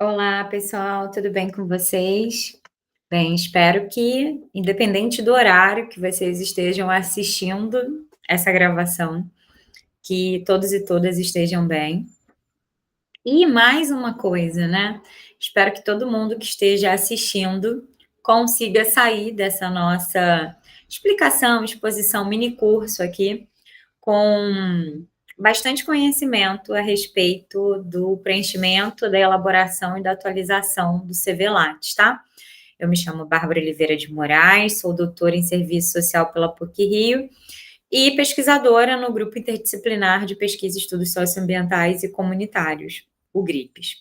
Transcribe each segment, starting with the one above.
Olá, pessoal, tudo bem com vocês? Bem, espero que, independente do horário que vocês estejam assistindo essa gravação, que todos e todas estejam bem. E mais uma coisa, né? Espero que todo mundo que esteja assistindo consiga sair dessa nossa explicação, exposição, mini curso aqui, com bastante conhecimento a respeito do preenchimento, da elaboração e da atualização do CV Lattes, tá? Eu me chamo Bárbara Oliveira de Moraes, sou doutora em Serviço Social pela PUC-Rio e pesquisadora no Grupo Interdisciplinar de Pesquisa e Estudos Socioambientais e Comunitários, o GRIPES.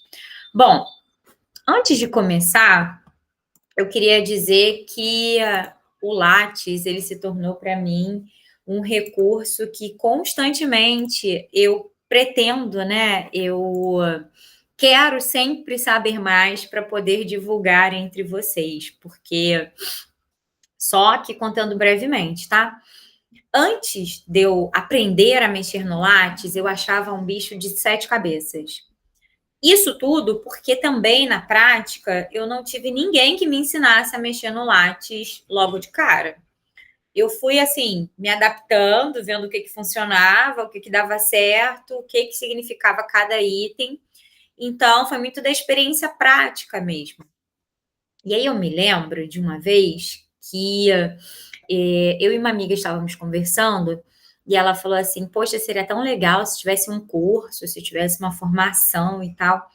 Bom, antes de começar, eu queria dizer que o Lattes, ele se tornou para mim um recurso que constantemente eu pretendo, né, eu quero sempre saber mais para poder divulgar entre vocês, porque só que contando brevemente, tá? Antes de eu aprender a mexer no Lattes, eu achava um bicho de 7 cabeças. Isso tudo porque também, na prática, eu não tive ninguém que me ensinasse a mexer no Lattes logo de cara. Eu fui, assim, me adaptando, vendo o que funcionava, o que dava certo, o que significava cada item. Então, foi muito da experiência prática mesmo. E aí eu me lembro de uma vez que eu e uma amiga estávamos conversando e ela falou assim: Poxa, seria tão legal se tivesse um curso, se tivesse uma formação e tal.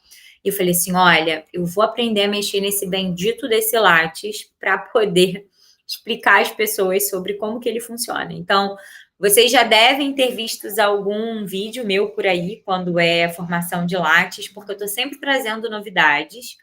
E eu falei assim: Olha, eu vou aprender a mexer nesse bendito desse Lattes para poder explicar às pessoas sobre como que ele funciona. Então, vocês já devem ter visto algum vídeo meu por aí quando é formação de Lattes, porque eu estou sempre trazendo novidades.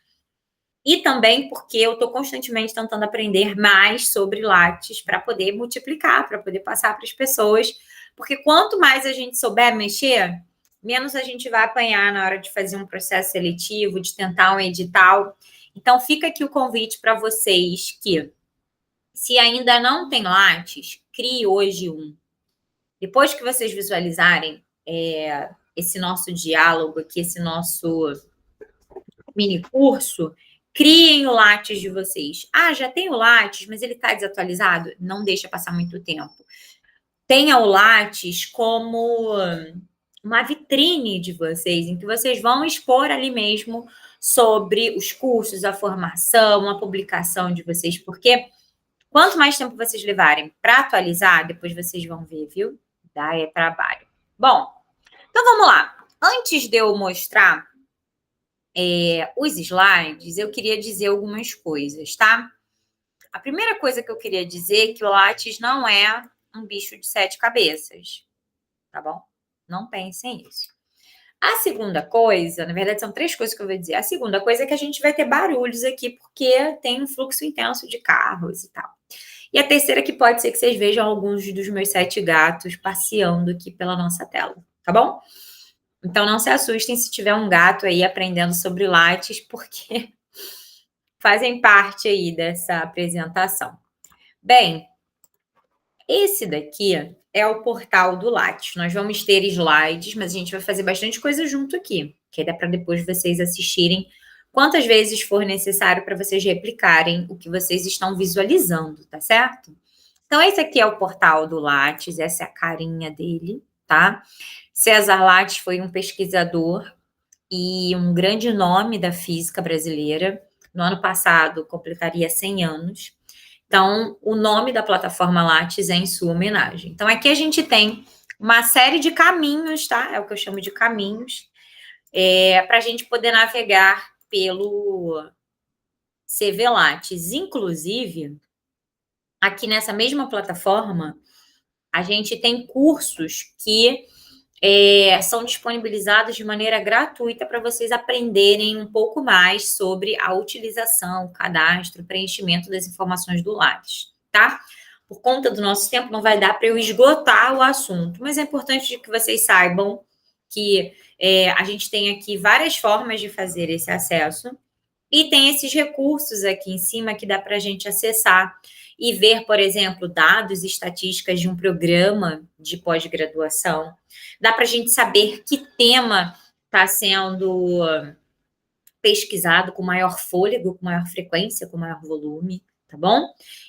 E também porque eu estou constantemente tentando aprender mais sobre Lattes para poder multiplicar, para poder passar para as pessoas. Porque quanto mais a gente souber mexer, menos a gente vai apanhar na hora de fazer um processo seletivo, de tentar um edital. Então, fica aqui o convite para vocês que, se ainda não tem Lattes, crie hoje um. Depois que vocês visualizarem esse nosso diálogo aqui, esse nosso mini curso, criem o Lattes de vocês. Ah, já tem o Lattes, mas ele está desatualizado? Não deixa passar muito tempo. Tenha o Lattes como uma vitrine de vocês, em que vocês vão expor ali mesmo sobre os cursos, a formação, a publicação de vocês, porque quanto mais tempo vocês levarem para atualizar, depois vocês vão ver, viu? Dá trabalho. Bom, então vamos lá. Antes de eu mostrar os slides, eu queria dizer algumas coisas, tá? A primeira coisa que eu queria dizer é que o Lattes não é um bicho de 7 cabeças, tá bom? Não pensem isso. A segunda coisa, na verdade, são 3 coisas que eu vou dizer. A segunda coisa é que a gente vai ter barulhos aqui, porque tem um fluxo intenso de carros e tal. E a terceira é que pode ser que vocês vejam alguns dos meus 7 gatos passeando aqui pela nossa tela, tá bom? Então, não se assustem se tiver um gato aí aprendendo sobre Lattes, porque fazem parte aí dessa apresentação. Bem, esse daqui é o portal do Lattes. Nós vamos ter slides, mas a gente vai fazer bastante coisa junto aqui, que dá para depois vocês assistirem quantas vezes for necessário para vocês replicarem o que vocês estão visualizando, tá certo? Então, esse aqui é o portal do Lattes, essa é a carinha dele, tá? César Lattes foi um pesquisador e um grande nome da física brasileira. No ano passado, completaria 100 anos. Então, o nome da plataforma Lattes é em sua homenagem. Então, aqui a gente tem uma série de caminhos, tá? É o que eu chamo de caminhos, para a gente poder navegar pelo CV Lattes. Inclusive, aqui nessa mesma plataforma, a gente tem cursos que são disponibilizados de maneira gratuita para vocês aprenderem um pouco mais sobre a utilização, cadastro, preenchimento das informações do Lattes, tá? Por conta do nosso tempo, não vai dar para eu esgotar o assunto, mas é importante que vocês saibam que a gente tem aqui várias formas de fazer esse acesso e tem esses recursos aqui em cima que dá para a gente acessar e ver, por exemplo, dados e estatísticas de um programa de pós-graduação. Dá para a gente saber que tema está sendo pesquisado com maior fôlego, com maior frequência, com maior volume, tá bom?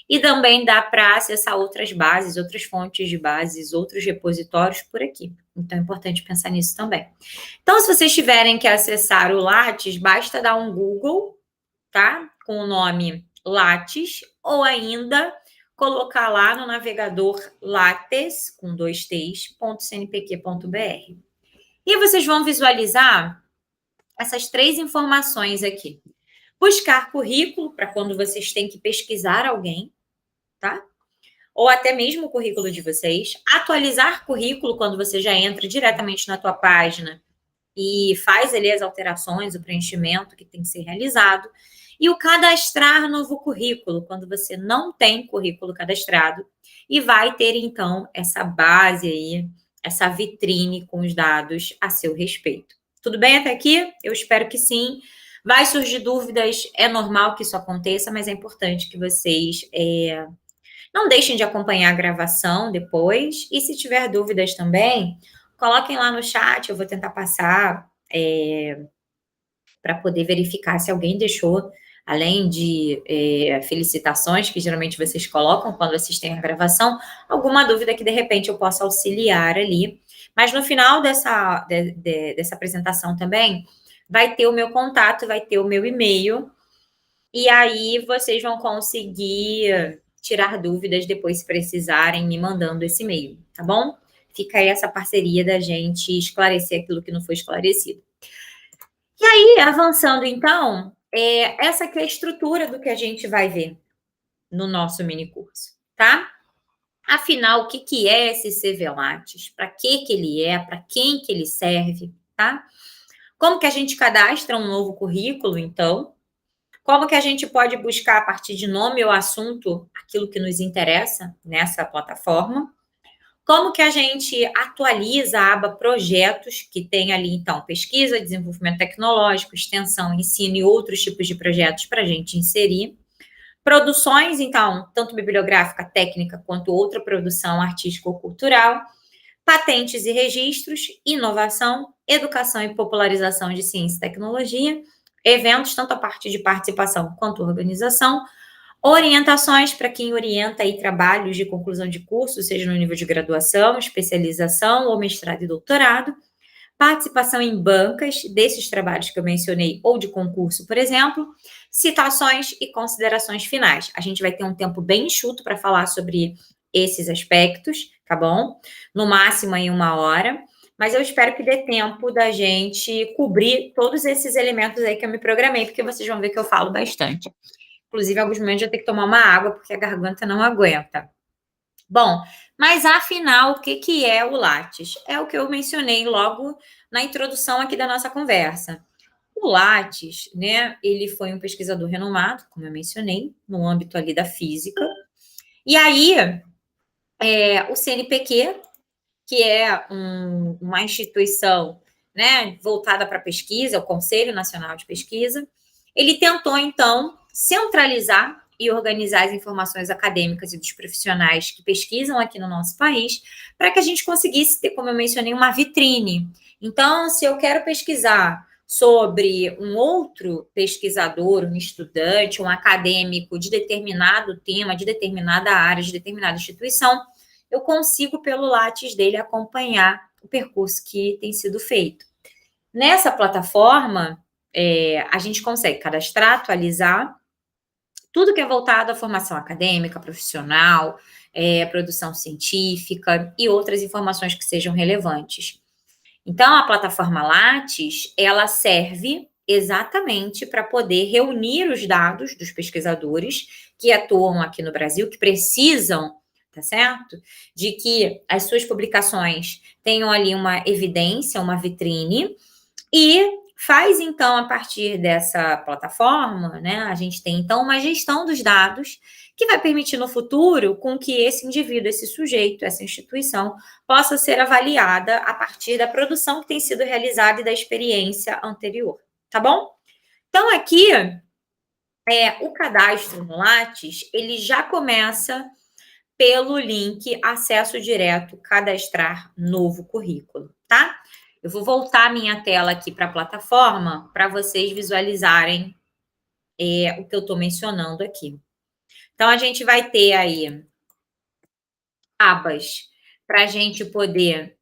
E também dá para acessar outras bases, outras fontes de bases, outros repositórios por aqui. Então é importante pensar nisso também. Então, se vocês tiverem que acessar o Lattes, basta dar um Google, tá? Com o nome Lattes, ou ainda colocar lá no navegador lattes, com 2 t's, .cnpq.br. E vocês vão visualizar essas 3 informações aqui. Buscar currículo, para quando vocês têm que pesquisar alguém, tá? Ou até mesmo o currículo de vocês. Atualizar currículo, quando você já entra diretamente na tua página e faz ali as alterações, o preenchimento que tem que ser realizado. E o cadastrar novo currículo, quando você não tem currículo cadastrado e vai ter, então, essa base aí, essa vitrine com os dados a seu respeito. Tudo bem até aqui? Eu espero que sim. Vai surgir dúvidas, é normal que isso aconteça, mas é importante que vocês não deixem de acompanhar a gravação depois. E se tiver dúvidas também, coloquem lá no chat, eu vou tentar passar para poder verificar se alguém deixou, além de felicitações, que geralmente vocês colocam quando assistem a gravação, alguma dúvida que de repente eu possa auxiliar ali. Mas no final dessa apresentação também, vai ter o meu contato, vai ter o meu e-mail, e aí vocês vão conseguir tirar dúvidas depois, se precisarem, me mandando esse e-mail, tá bom? Fica aí essa parceria da gente esclarecer aquilo que não foi esclarecido. E aí, avançando então, essa aqui é a estrutura do que a gente vai ver no nosso mini curso, tá? Afinal, o que é esse CV Lattes? Para que ele é? Para quem que ele serve, tá? Como que a gente cadastra um novo currículo, então? Como que a gente pode buscar a partir de nome ou assunto aquilo que nos interessa nessa plataforma? Como que a gente atualiza a aba projetos, que tem ali, então, pesquisa, desenvolvimento tecnológico, extensão, ensino e outros tipos de projetos para a gente inserir. Produções, então, tanto bibliográfica, técnica, quanto outra produção artística ou cultural. Patentes e registros, inovação, educação e popularização de ciência e tecnologia. Eventos, tanto a parte de participação quanto organização. Orientações para quem orienta aí trabalhos de conclusão de curso, seja no nível de graduação, especialização ou mestrado e doutorado. Participação em bancas desses trabalhos que eu mencionei ou de concurso, por exemplo. Citações e considerações finais. A gente vai ter um tempo bem enxuto para falar sobre esses aspectos, tá bom? No máximo em 1 hora. Mas eu espero que dê tempo da gente cobrir todos esses elementos aí que eu me programei, porque vocês vão ver que eu falo bastante. Inclusive, em alguns momentos eu tenho que tomar uma água, porque a garganta não aguenta. Bom, mas afinal, o que é o Lattes? É o que eu mencionei logo na introdução aqui da nossa conversa. O Lattes, né, ele foi um pesquisador renomado, como eu mencionei, no âmbito ali da física. E aí, o CNPq, que é uma instituição, né, voltada para pesquisa, o Conselho Nacional de Pesquisa, ele tentou, então, centralizar e organizar as informações acadêmicas e dos profissionais que pesquisam aqui no nosso país, para que a gente conseguisse ter, como eu mencionei, uma vitrine. Então, se eu quero pesquisar sobre um outro pesquisador, um estudante, um acadêmico de determinado tema, de determinada área, de determinada instituição, eu consigo, pelo Lattes dele, acompanhar o percurso que tem sido feito. Nessa plataforma, a gente consegue cadastrar, atualizar tudo que é voltado à formação acadêmica, profissional, produção científica e outras informações que sejam relevantes. Então, a plataforma Lattes, ela serve exatamente para poder reunir os dados dos pesquisadores que atuam aqui no Brasil, que precisam, tá certo? De que as suas publicações tenham ali uma evidência, uma vitrine, e faz, então, a partir dessa plataforma, né, a gente tem, então, uma gestão dos dados que vai permitir no futuro com que esse indivíduo, esse sujeito, essa instituição, possa ser avaliada a partir da produção que tem sido realizada e da experiência anterior, tá bom? Então, aqui, o cadastro no Lattes, ele já começa pelo link acesso direto, cadastrar novo currículo, tá? Eu vou voltar a minha tela aqui para a plataforma para vocês visualizarem o que eu estou mencionando aqui. Então, a gente vai ter aí abas para a gente poder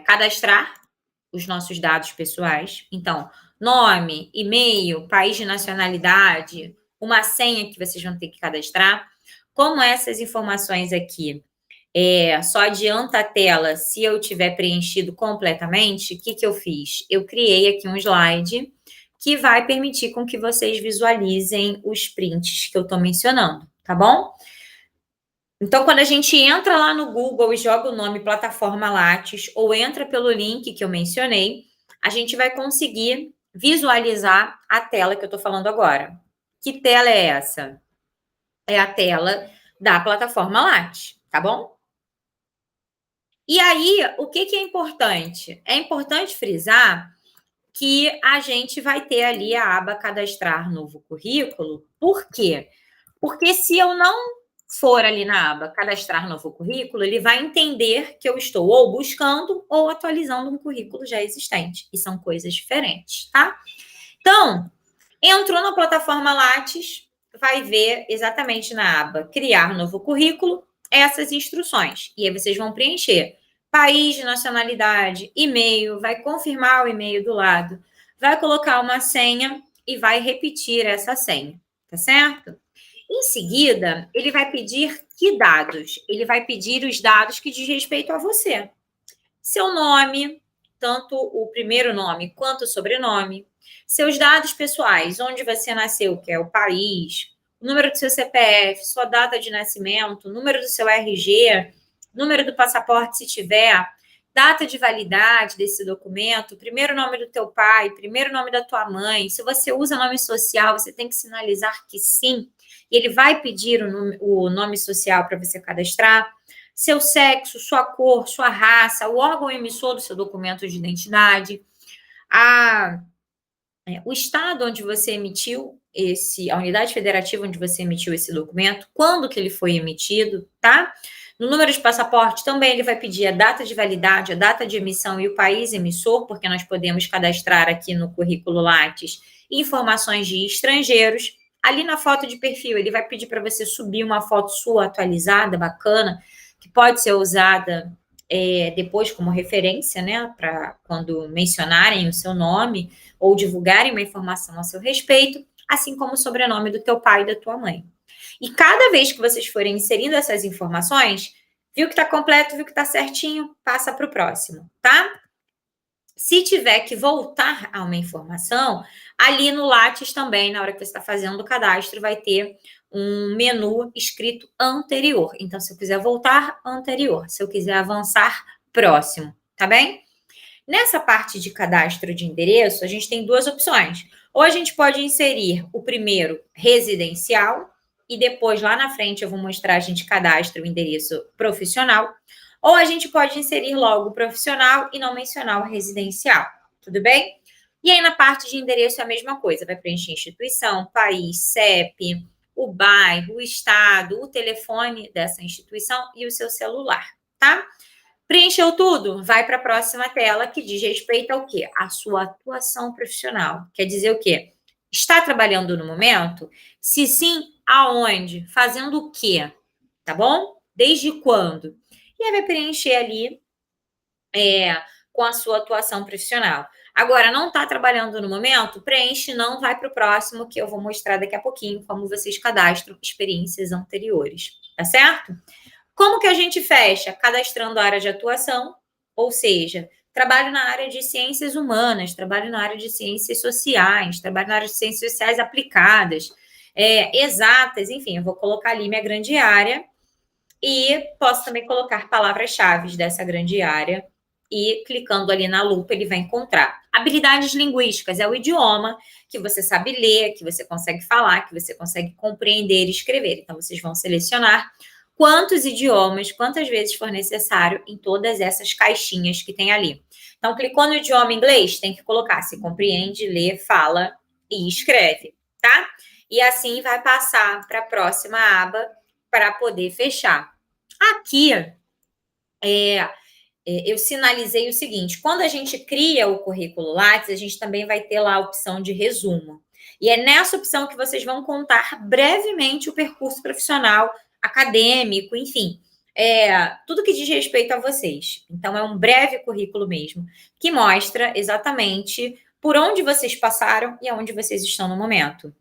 cadastrar os nossos dados pessoais. Então, nome, e-mail, país de nacionalidade, uma senha que vocês vão ter que cadastrar. Como essas informações aqui só adianta a tela se eu tiver preenchido completamente, o que eu fiz? Eu criei aqui um slide que vai permitir com que vocês visualizem os prints que eu estou mencionando, tá bom? Então, quando a gente entra lá no Google e joga o nome Plataforma Lattes, ou entra pelo link que eu mencionei, a gente vai conseguir visualizar a tela que eu estou falando agora. Que tela é essa? É a tela da Plataforma Lattes, tá bom? E aí, o que é importante? É importante frisar que a gente vai ter ali a aba Cadastrar Novo Currículo. Por quê? Porque se eu não for ali na aba Cadastrar Novo Currículo, ele vai entender que eu estou ou buscando ou atualizando um currículo já existente. E são coisas diferentes, tá? Então, entrou na plataforma Lattes, vai ver exatamente na aba Criar Novo Currículo essas instruções. E aí vocês vão preencher país de nacionalidade, e-mail, vai confirmar o e-mail do lado, vai colocar uma senha e vai repetir essa senha, tá certo? Em seguida, ele vai pedir que dados? Ele vai pedir os dados que diz respeito a você. Seu nome, tanto o primeiro nome quanto o sobrenome, seus dados pessoais, onde você nasceu, que é o país, o número do seu CPF, sua data de nascimento, número do seu RG, número do passaporte se tiver, data de validade desse documento, primeiro nome do teu pai, primeiro nome da tua mãe. Se você usa nome social, você tem que sinalizar que sim, e ele vai pedir o nome social para você cadastrar. Seu sexo, sua cor, sua raça, o órgão emissor do seu documento de identidade, o estado onde você emitiu a unidade federativa onde você emitiu esse documento, quando que ele foi emitido, tá? No número de passaporte também ele vai pedir a data de validade, a data de emissão e o país emissor, porque nós podemos cadastrar aqui no currículo Lattes informações de estrangeiros. Ali na foto de perfil, ele vai pedir para você subir uma foto sua atualizada, bacana, que pode ser usada depois como referência, né, para quando mencionarem o seu nome ou divulgarem uma informação a seu respeito, assim como o sobrenome do teu pai e da tua mãe. E cada vez que vocês forem inserindo essas informações, viu que está completo, viu que está certinho, passa para o próximo, tá? Se tiver que voltar a uma informação, ali no Lattes também, na hora que você está fazendo o cadastro, vai ter um menu escrito anterior. Então, se eu quiser voltar, anterior. Se eu quiser avançar, próximo, tá bem? Nessa parte de cadastro de endereço, a gente tem duas opções. Ou a gente pode inserir o primeiro residencial e depois lá na frente eu vou mostrar a gente cadastra o endereço profissional. Ou a gente pode inserir logo o profissional e não mencionar o residencial. Tudo bem? E aí na parte de endereço é a mesma coisa. Vai preencher instituição, país, CEP, o bairro, o estado, o telefone dessa instituição e o seu celular, tá? Preencheu tudo? Vai para a próxima tela, que diz respeito ao quê? A sua atuação profissional. Quer dizer o quê? Está trabalhando no momento? Se sim, aonde? Fazendo o quê? Tá bom? Desde quando? E aí vai preencher ali com a sua atuação profissional. Agora, não está trabalhando no momento? Preenche, não, vai para o próximo, que eu vou mostrar daqui a pouquinho como vocês cadastram experiências anteriores. Tá certo? Como que a gente fecha? Cadastrando a área de atuação, ou seja, trabalho na área de ciências humanas, trabalho na área de ciências sociais, trabalho na área de ciências sociais aplicadas, exatas, enfim, eu vou colocar ali minha grande área e posso também colocar palavras-chave dessa grande área e clicando ali na lupa ele vai encontrar. Habilidades linguísticas é o idioma que você sabe ler, que você consegue falar, que você consegue compreender e escrever. Então, vocês vão selecionar quantos idiomas, quantas vezes for necessário em todas essas caixinhas que tem ali. Então, clicou no idioma inglês, tem que colocar se compreende, lê, fala e escreve, tá? E assim vai passar para a próxima aba para poder fechar. Aqui, eu sinalizei o seguinte: quando a gente cria o currículo Lattes, a gente também vai ter lá a opção de resumo. E é nessa opção que vocês vão contar brevemente o percurso profissional, acadêmico, enfim, tudo que diz respeito a vocês. Então, é um breve currículo mesmo, que mostra exatamente por onde vocês passaram e aonde vocês estão no momento,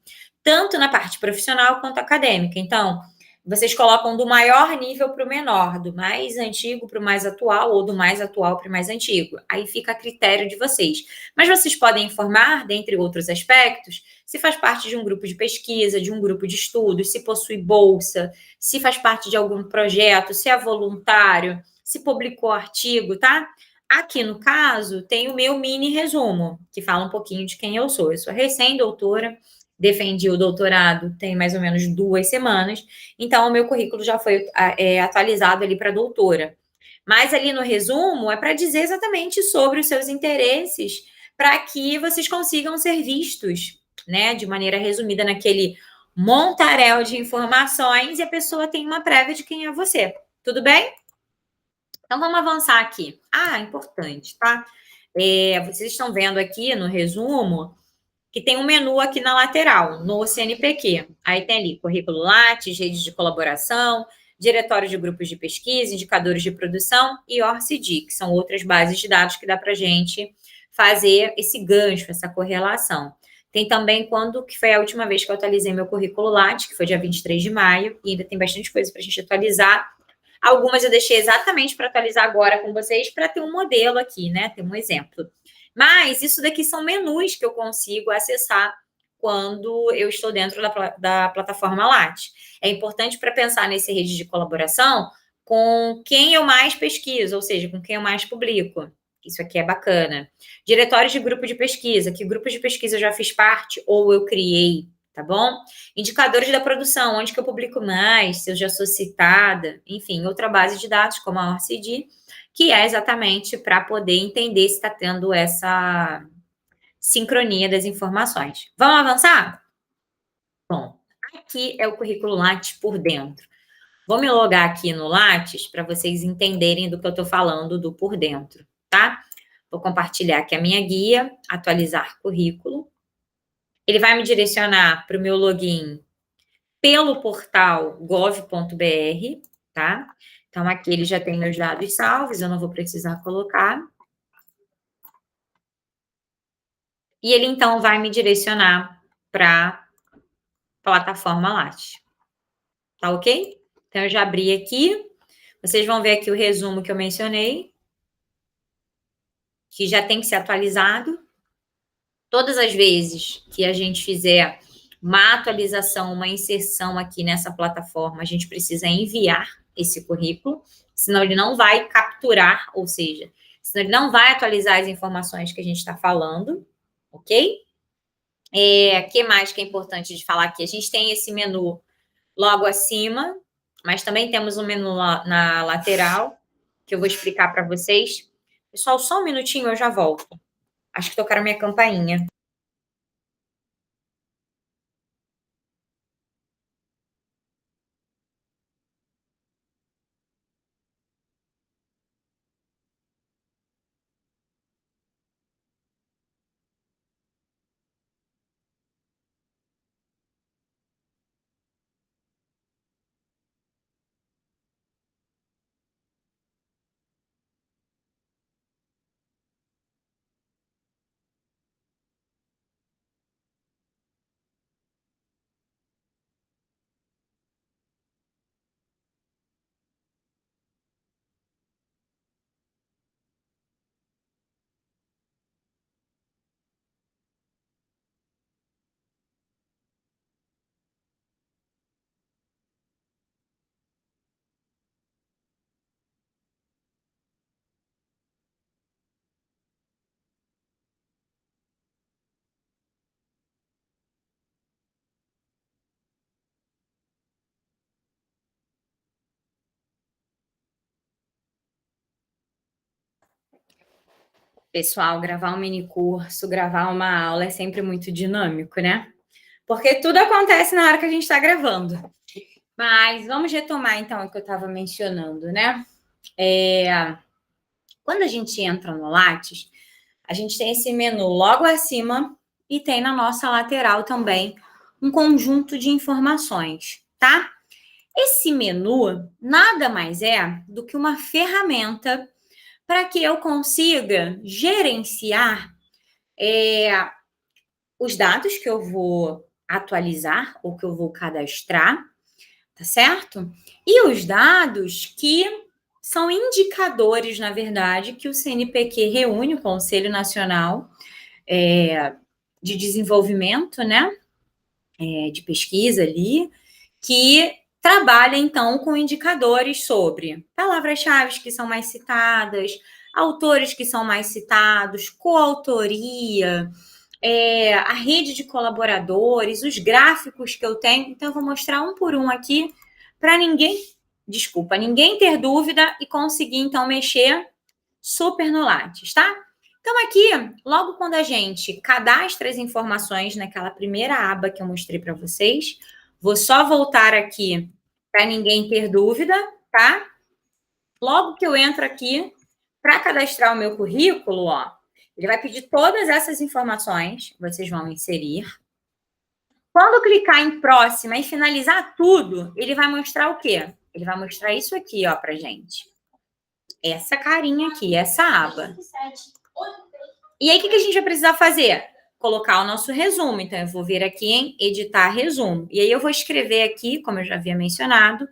tanto na parte profissional quanto acadêmica. Então, vocês colocam do maior nível para o menor, do mais antigo para o mais atual, ou do mais atual para o mais antigo. Aí fica a critério de vocês. Mas vocês podem informar, dentre outros aspectos, se faz parte de um grupo de pesquisa, de um grupo de estudos, se possui bolsa, se faz parte de algum projeto, se é voluntário, se publicou artigo, tá? Aqui no caso, tem o meu mini resumo, que fala um pouquinho de quem eu sou. Eu sou recém-doutora, defendi o doutorado tem mais ou menos 2 semanas, então o meu currículo já foi atualizado ali para doutora. Mas ali no resumo é para dizer exatamente sobre os seus interesses, para que vocês consigam ser vistos, né, de maneira resumida naquele montaréu de informações e a pessoa tem uma prévia de quem é você. Tudo bem? Então vamos avançar aqui. Importante, tá? Vocês estão vendo aqui no resumo que tem um menu aqui na lateral, no CNPq. Aí tem ali currículo Lattes, redes de colaboração, diretório de grupos de pesquisa, indicadores de produção e ORCID, que são outras bases de dados que dá para a gente fazer esse gancho, essa correlação. Tem também quando que foi a última vez que eu atualizei meu currículo Lattes, que foi dia 23 de maio, e ainda tem bastante coisa para a gente atualizar. Algumas eu deixei exatamente para atualizar agora com vocês, para ter um modelo aqui, né? Ter um exemplo. Mas isso daqui são menus que eu consigo acessar quando eu estou dentro da plataforma Lattes. É importante para pensar nesse rede de colaboração com quem eu mais pesquiso, ou seja, com quem eu mais publico. Isso aqui é bacana. Diretórios de grupo de pesquisa, que grupos de pesquisa eu já fiz parte ou eu criei, tá bom? Indicadores da produção, onde que eu publico mais, se eu já sou citada, enfim, outra base de dados, como a ORCID, que é exatamente para poder entender se está tendo essa sincronia das informações. Vamos avançar? Bom, aqui é o currículo Lattes por dentro. Vou me logar aqui no Lattes para vocês entenderem do que eu estou falando do por dentro, tá? Vou compartilhar aqui a minha guia, atualizar currículo. Ele vai me direcionar para o meu login pelo portal gov.br, tá? Então, aqui ele já tem meus dados salvos, eu não vou precisar colocar. E ele, então, vai me direcionar para a plataforma Lattes. Tá ok? Então, eu já abri aqui. Vocês vão ver aqui o resumo que eu mencionei, que já tem que ser atualizado. Todas as vezes que a gente fizer uma atualização, uma inserção aqui nessa plataforma, a gente precisa enviar esse currículo, senão ele não vai capturar, ou seja, senão ele não vai atualizar as informações que a gente está falando, ok? Que mais que é importante de falar aqui? A gente tem esse menu logo acima, mas também temos um menu na lateral, que eu vou explicar para vocês. Pessoal, só um minutinho, eu já volto. Acho que tocaram minha campainha. Pessoal, gravar um mini curso, gravar uma aula é sempre muito dinâmico, né? Porque tudo acontece na hora que a gente está gravando. Mas vamos retomar então o que eu estava mencionando, né? Quando a gente entra no Lattes, a gente tem esse menu logo acima e tem na nossa lateral também um conjunto de informações, tá? Esse menu nada mais é do que uma ferramenta para que eu consiga gerenciar os dados que eu vou atualizar ou que eu vou cadastrar, tá certo? E os dados que são indicadores, na verdade, que o CNPq reúne, o Conselho Nacional de Desenvolvimento, né? De pesquisa ali, que trabalha, então, com indicadores sobre palavras-chave que são mais citadas, autores que são mais citados, coautoria, a rede de colaboradores, os gráficos que eu tenho. Então, eu vou mostrar um por um aqui para ninguém ter dúvida e conseguir, então, mexer super no Lattes, tá? Então, aqui, logo quando a gente cadastra as informações naquela primeira aba que eu mostrei para vocês, vou só voltar aqui para ninguém ter dúvida, tá? Logo que eu entro aqui para cadastrar o meu currículo, ó, ele vai pedir todas essas informações, vocês vão inserir. Quando clicar em próxima e finalizar tudo, ele vai mostrar o quê? Ele vai mostrar isso aqui, ó, pra gente. Essa carinha aqui, essa aba. E aí, o que a gente vai precisar fazer? Colocar o nosso resumo. Então, eu vou vir aqui em editar resumo. E aí, eu vou escrever aqui, como eu já havia mencionado,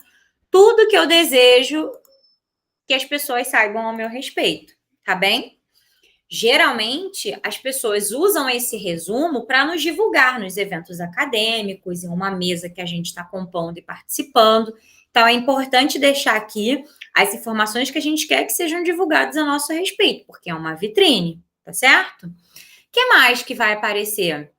tudo que eu desejo que as pessoas saibam ao meu respeito, tá bem? Geralmente, as pessoas usam esse resumo para nos divulgar nos eventos acadêmicos, em uma mesa que a gente está compondo e participando. Então, é importante deixar aqui as informações que a gente quer que sejam divulgadas a nosso respeito, porque é uma vitrine, tá certo? O que mais que vai aparecer?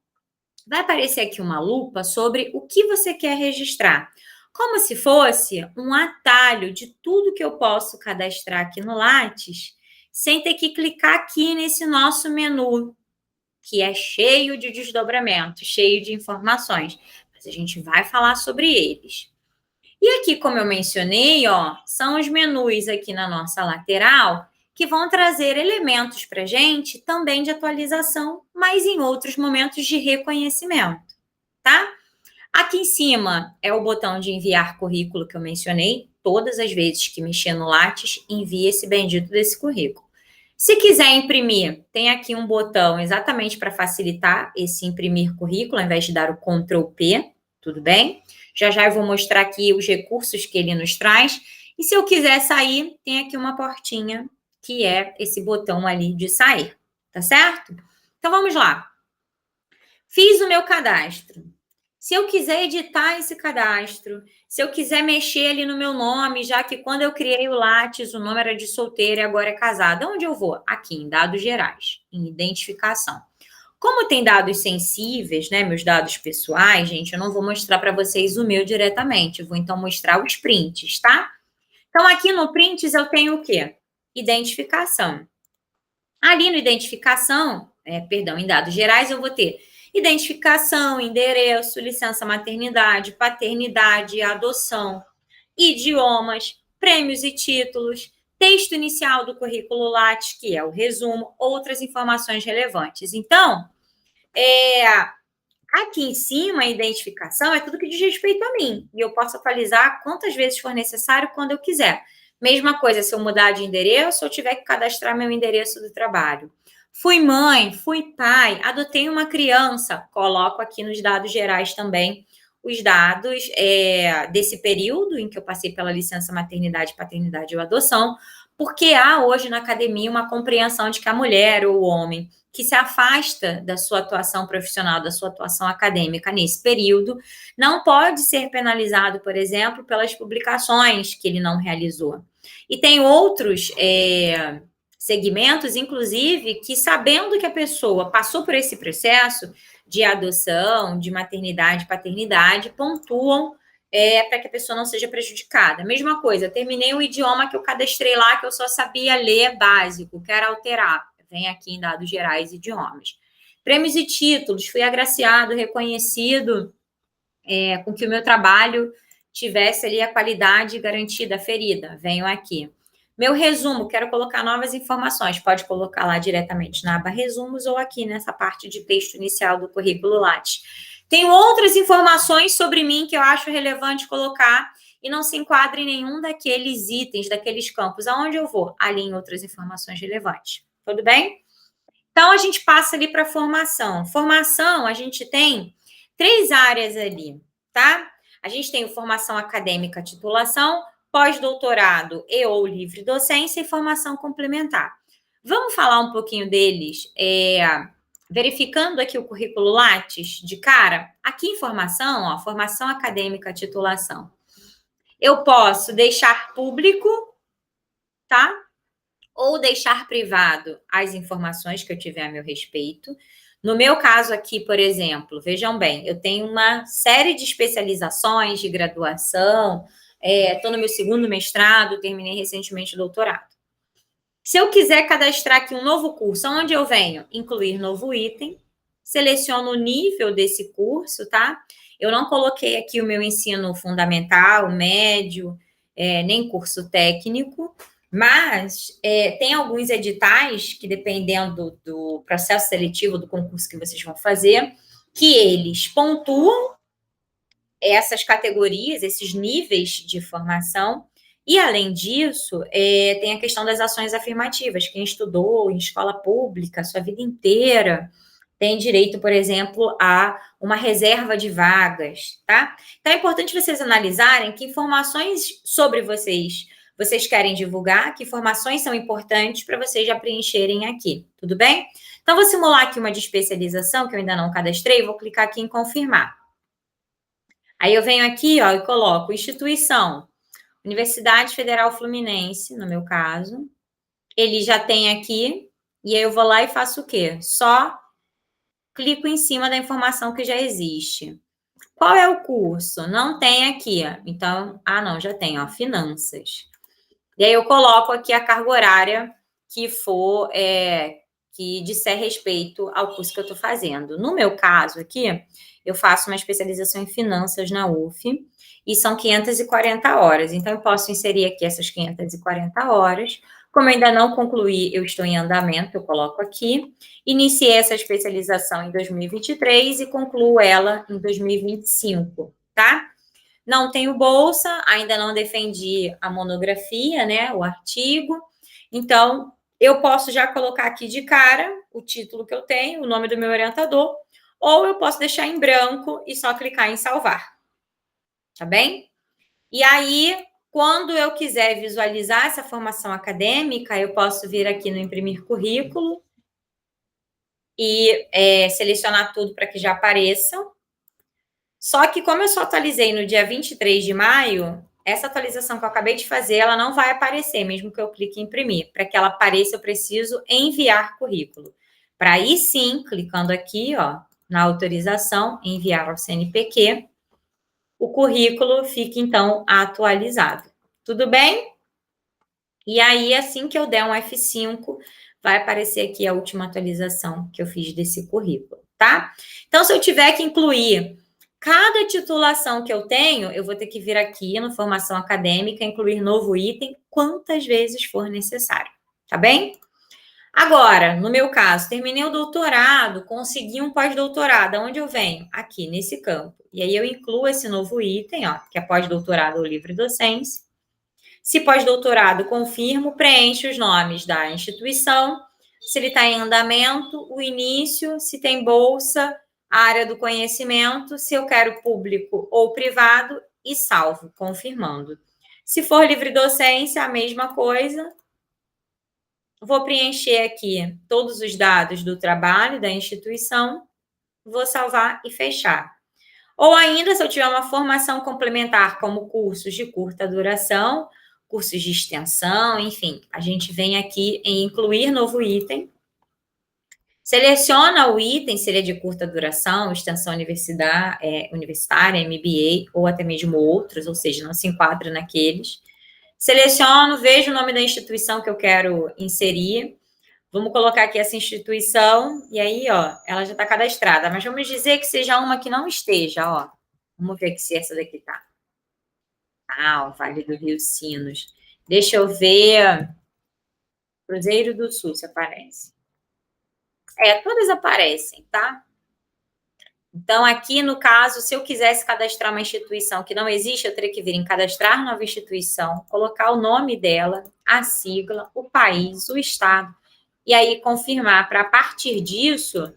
Vai aparecer aqui uma lupa sobre o que você quer registrar. Como se fosse um atalho de tudo que eu posso cadastrar aqui no Lattes, sem ter que clicar aqui nesse nosso menu, que é cheio de desdobramentos, cheio de informações. Mas a gente vai falar sobre eles. E aqui, como eu mencionei, ó, são os menus aqui na nossa lateral que vão trazer elementos para a gente também de atualização, mas em outros momentos de reconhecimento, tá? Aqui em cima é o botão de enviar currículo que eu mencionei. Todas as vezes que mexer no Lattes, envie esse bendito desse currículo. Se quiser imprimir, tem aqui um botão exatamente para facilitar esse imprimir currículo, ao invés de dar o Ctrl P, tudo bem? Já já eu vou mostrar aqui os recursos que ele nos traz. E se eu quiser sair, tem aqui uma portinha, que é esse botão ali de sair, tá certo? Então, vamos lá. Fiz o meu cadastro. Se eu quiser editar esse cadastro, se eu quiser mexer ali no meu nome, já que quando eu criei o Lattes, o nome era de solteira e agora é casada, onde eu vou? Aqui, em dados gerais, em identificação. Como tem dados sensíveis, né, meus dados pessoais, gente, eu não vou mostrar para vocês o meu diretamente, eu vou então mostrar os prints, tá? Então, aqui no prints eu tenho o quê? Identificação. Ali no identificação, em dados gerais, eu vou ter identificação, endereço, licença maternidade, paternidade, adoção, idiomas, prêmios e títulos, texto inicial do currículo Lattes, que é o resumo, outras informações relevantes. Então, aqui em cima, a identificação é tudo que diz respeito a mim. E eu posso atualizar quantas vezes for necessário, quando eu quiser. Mesma coisa se eu mudar de endereço ou tiver que cadastrar meu endereço do trabalho. Fui mãe, fui pai, adotei uma criança, coloco aqui nos dados gerais também os dados desse período em que eu passei pela licença maternidade, paternidade ou adoção, porque há hoje na academia uma compreensão de que a mulher ou o homem que se afasta da sua atuação profissional, da sua atuação acadêmica nesse período, não pode ser penalizado, por exemplo, pelas publicações que ele não realizou. E tem outros segmentos, inclusive, que sabendo que a pessoa passou por esse processo de adoção, de maternidade, paternidade, pontuam para que a pessoa não seja prejudicada. Mesma coisa, terminei o idioma que eu cadastrei lá, que eu só sabia ler básico, quero alterar. Vem aqui em dados gerais, idiomas. Prêmios e títulos, fui agraciado, reconhecido, com que o meu trabalho tivesse ali a qualidade garantida, aferida. Venho aqui. Meu resumo, quero colocar novas informações. Pode colocar lá diretamente na aba resumos ou aqui nessa parte de texto inicial do currículo Lattes. Tenho outras informações sobre mim que eu acho relevante colocar e não se enquadra em nenhum daqueles itens, daqueles campos. Aonde eu vou? Ali em outras informações relevantes. Tudo bem? Então, a gente passa ali para formação. Formação, a gente tem 3 áreas ali, tá? A gente tem formação acadêmica, titulação, pós-doutorado e ou livre docência e formação complementar. Vamos falar um pouquinho deles, verificando aqui o currículo Lattes de cara. Aqui em formação, ó, formação acadêmica, titulação. Eu posso deixar público, tá? Ou deixar privado as informações que eu tiver a meu respeito. No meu caso aqui, por exemplo, vejam bem, eu tenho uma série de especializações de graduação, estou no meu 2º mestrado, terminei recentemente o doutorado. Se eu quiser cadastrar aqui um novo curso, onde eu venho? Incluir novo item, seleciono o nível desse curso, tá? Eu não coloquei aqui o meu ensino fundamental, médio, nem curso técnico, mas tem alguns editais que, dependendo do processo seletivo do concurso que vocês vão fazer, que eles pontuam essas categorias, esses níveis de formação. E, além disso, tem a questão das ações afirmativas. Quem estudou em escola pública a sua vida inteira tem direito, por exemplo, a uma reserva de vagas, tá? Então, é importante vocês analisarem que informações sobre vocês querem divulgar, que informações são importantes para vocês já preencherem aqui, tudo bem? Então, vou simular aqui uma de especialização, que eu ainda não cadastrei, vou clicar aqui em confirmar. Aí eu venho aqui, ó, e coloco instituição, Universidade Federal Fluminense, no meu caso. Ele já tem aqui, e aí eu vou lá e faço o quê? Só clico em cima da informação que já existe. Qual é o curso? Não tem aqui. Então, não, já tem, ó, finanças. E aí eu coloco aqui a carga horária que for, que disser respeito ao curso que eu estou fazendo. No meu caso aqui, eu faço uma especialização em finanças na UF e são 540 horas. Então, eu posso inserir aqui essas 540 horas. Como eu ainda não concluí, eu estou em andamento, eu coloco aqui. Iniciei essa especialização em 2023 e concluo ela em 2025, tá? Não tenho bolsa, ainda não defendi a monografia, né, o artigo. Então, eu posso já colocar aqui de cara o título que eu tenho, o nome do meu orientador, ou eu posso deixar em branco e só clicar em salvar. Tá bem? E aí, quando eu quiser visualizar essa formação acadêmica, eu posso vir aqui no imprimir currículo e selecionar tudo para que já apareça. Só que como eu só atualizei no dia 23 de maio, essa atualização que eu acabei de fazer, ela não vai aparecer, mesmo que eu clique em imprimir. Para que ela apareça, eu preciso enviar currículo. Para aí sim, clicando aqui, ó, na autorização, enviar ao CNPq, o currículo fica, então, atualizado. Tudo bem? E aí, assim que eu der um F5, vai aparecer aqui a última atualização que eu fiz desse currículo, tá? Então, se eu tiver que incluir cada titulação que eu tenho, eu vou ter que vir aqui no formação acadêmica, incluir novo item, quantas vezes for necessário, tá bem? Agora, no meu caso, terminei o doutorado, consegui um pós-doutorado, aonde eu venho? Aqui, nesse campo. E aí eu incluo esse novo item, ó, que é pós-doutorado ou livre docência. Se pós-doutorado, confirmo, preencho os nomes da instituição, se ele está em andamento, o início, se tem bolsa, a área do conhecimento, se eu quero público ou privado e salvo, confirmando. Se for livre docência, a mesma coisa. Vou preencher aqui todos os dados do trabalho da instituição, vou salvar e fechar. Ou ainda, se eu tiver uma formação complementar, como cursos de curta duração, cursos de extensão, enfim, a gente vem aqui em incluir novo item, seleciona o item, se ele é de curta duração, extensão universitária, MBA, ou até mesmo outros, ou seja, não se enquadra naqueles. Seleciono, vejo o nome da instituição que eu quero inserir. Vamos colocar aqui essa instituição, e aí, ó, ela já está cadastrada, mas vamos dizer que seja uma que não esteja, ó. Vamos ver aqui se essa daqui tá. O Vale do Rio Sinos. Deixa eu ver. Cruzeiro do Sul, se aparece. Todas aparecem, tá? Então, aqui no caso, se eu quisesse cadastrar uma instituição que não existe, eu teria que vir em cadastrar nova instituição, colocar o nome dela, a sigla, o país, o estado, e aí confirmar para, a partir disso,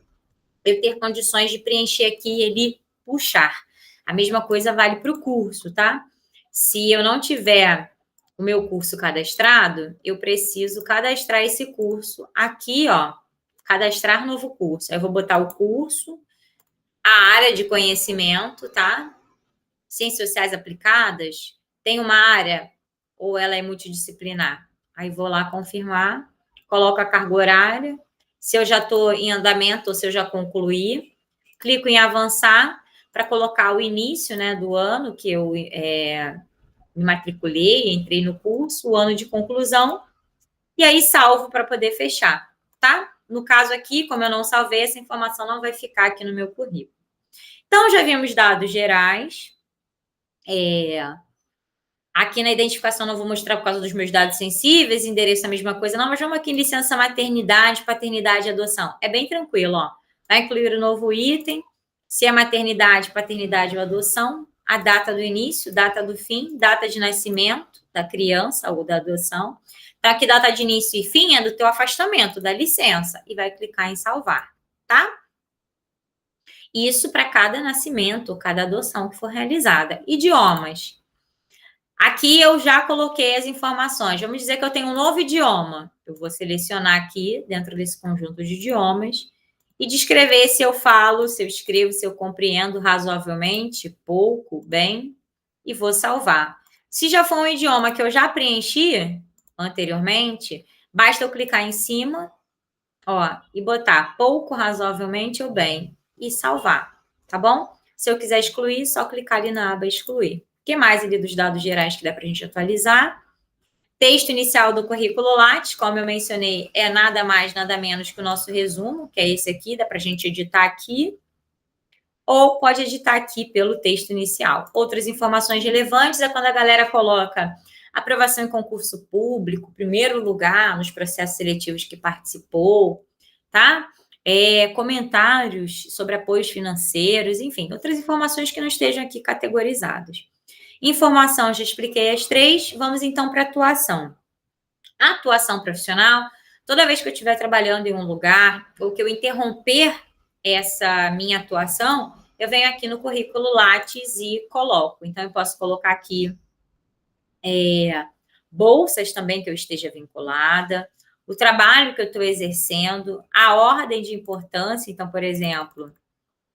eu ter condições de preencher aqui e ele puxar. A mesma coisa vale para o curso, tá? Se eu não tiver o meu curso cadastrado, eu preciso cadastrar esse curso aqui, ó, cadastrar novo curso. Aí eu vou botar o curso, a área de conhecimento, tá? Ciências sociais aplicadas, tem uma área ou ela é multidisciplinar? Aí vou lá confirmar, coloco a carga horária, se eu já estou em andamento ou se eu já concluí, clico em avançar para colocar o início, né, do ano que eu me matriculei, entrei no curso, o ano de conclusão, e aí salvo para poder fechar, tá? No caso aqui, como eu não salvei, essa informação não vai ficar aqui no meu currículo. Então, já vimos dados gerais. Aqui na identificação não vou mostrar por causa dos meus dados sensíveis, endereço a mesma coisa, não, mas vamos aqui em licença maternidade, paternidade e adoção. É bem tranquilo, ó. Vai incluir o novo item, se é maternidade, paternidade ou adoção, a data do início, data do fim, data de nascimento da criança ou da adoção. Então, aqui data de início e fim é do teu afastamento, da licença, e vai clicar em salvar, tá? Isso para cada nascimento, cada adoção que for realizada. Idiomas. Aqui eu já coloquei as informações. Vamos dizer que eu tenho um novo idioma. Eu vou selecionar aqui, dentro desse conjunto de idiomas, e descrever se eu falo, se eu escrevo, se eu compreendo razoavelmente, pouco, bem, e vou salvar. Se já for um idioma que eu já preenchi anteriormente, basta eu clicar em cima, ó, e botar pouco, razoavelmente ou bem, e salvar, tá bom? Se eu quiser excluir, só clicar ali na aba excluir. O que mais ali dos dados gerais que dá para a gente atualizar? Texto inicial do currículo Lattes, como eu mencionei, é nada mais, nada menos que o nosso resumo, que é esse aqui, dá para a gente editar aqui, ou pode editar aqui pelo texto inicial. Outras informações relevantes é quando a galera coloca aprovação em concurso público, primeiro lugar nos processos seletivos que participou, tá? Comentários sobre apoios financeiros, enfim, outras informações que não estejam aqui categorizadas. Informação, já expliquei as três. Vamos então para a atuação. A atuação profissional, toda vez que eu estiver trabalhando em um lugar, ou que eu interromper essa minha atuação, eu venho aqui no currículo Lattes e coloco. Então, eu posso colocar aqui bolsas também que eu esteja vinculada, o trabalho que eu estou exercendo, a ordem de importância. Então, por exemplo,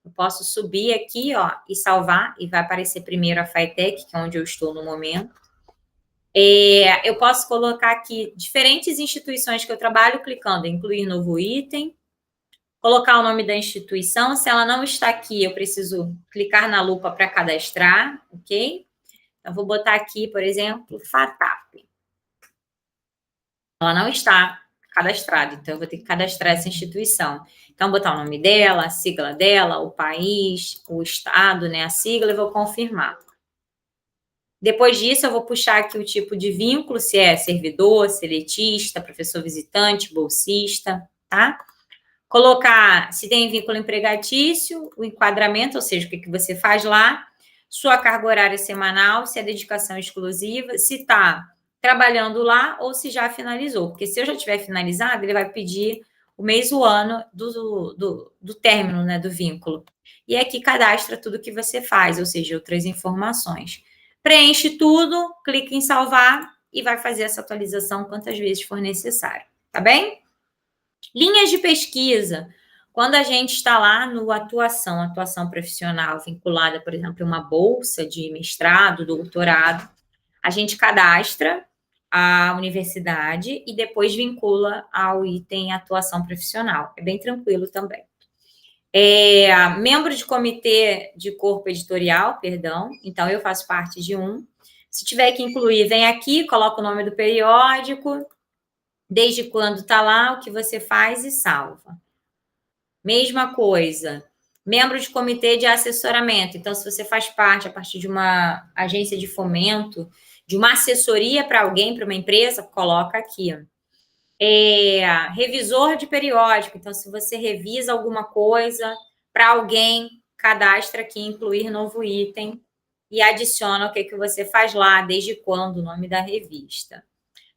eu posso subir aqui, ó, e salvar, e vai aparecer primeiro a FATEC, que é onde eu estou no momento. Eu posso colocar aqui diferentes instituições que eu trabalho, clicando em incluir novo item, colocar o nome da instituição. Se ela não está aqui, eu preciso clicar na lupa para cadastrar, ok? Então, vou botar aqui, por exemplo, FATAP. Ela não está cadastrada, então eu vou ter que cadastrar essa instituição. Então, botar o nome dela, a sigla dela, o país, o estado, né, a sigla, e vou confirmar. Depois disso, eu vou puxar aqui o tipo de vínculo, se é servidor, seletista, professor visitante, bolsista, tá? Colocar se tem vínculo empregatício, o enquadramento, ou seja, o que você faz lá, sua carga horária semanal, se é dedicação exclusiva, se está trabalhando lá ou se já finalizou. Porque se eu já tiver finalizado, ele vai pedir o mês, o ano do término, né, do vínculo. E aqui cadastra tudo que você faz, ou seja, outras informações. Preenche tudo, clica em salvar e vai fazer essa atualização quantas vezes for necessário, tá bem? Linhas de pesquisa. Quando a gente está lá no atuação profissional vinculada, por exemplo, a uma bolsa de mestrado, doutorado, a gente cadastra a universidade e depois vincula ao item atuação profissional. É bem tranquilo também. Membro de comitê de corpo editorial, perdão, então eu faço parte de um. Se tiver que incluir, vem aqui, coloca o nome do periódico, desde quando está lá, o que você faz e salva. Mesma coisa, membro de comitê de assessoramento. Então, se você faz parte, a partir de uma agência de fomento, de uma assessoria para alguém, para uma empresa, coloca aqui. Revisor de periódico, então se você revisa alguma coisa para alguém, cadastra aqui, incluir novo item e adiciona o que você faz lá, desde quando, o nome da revista.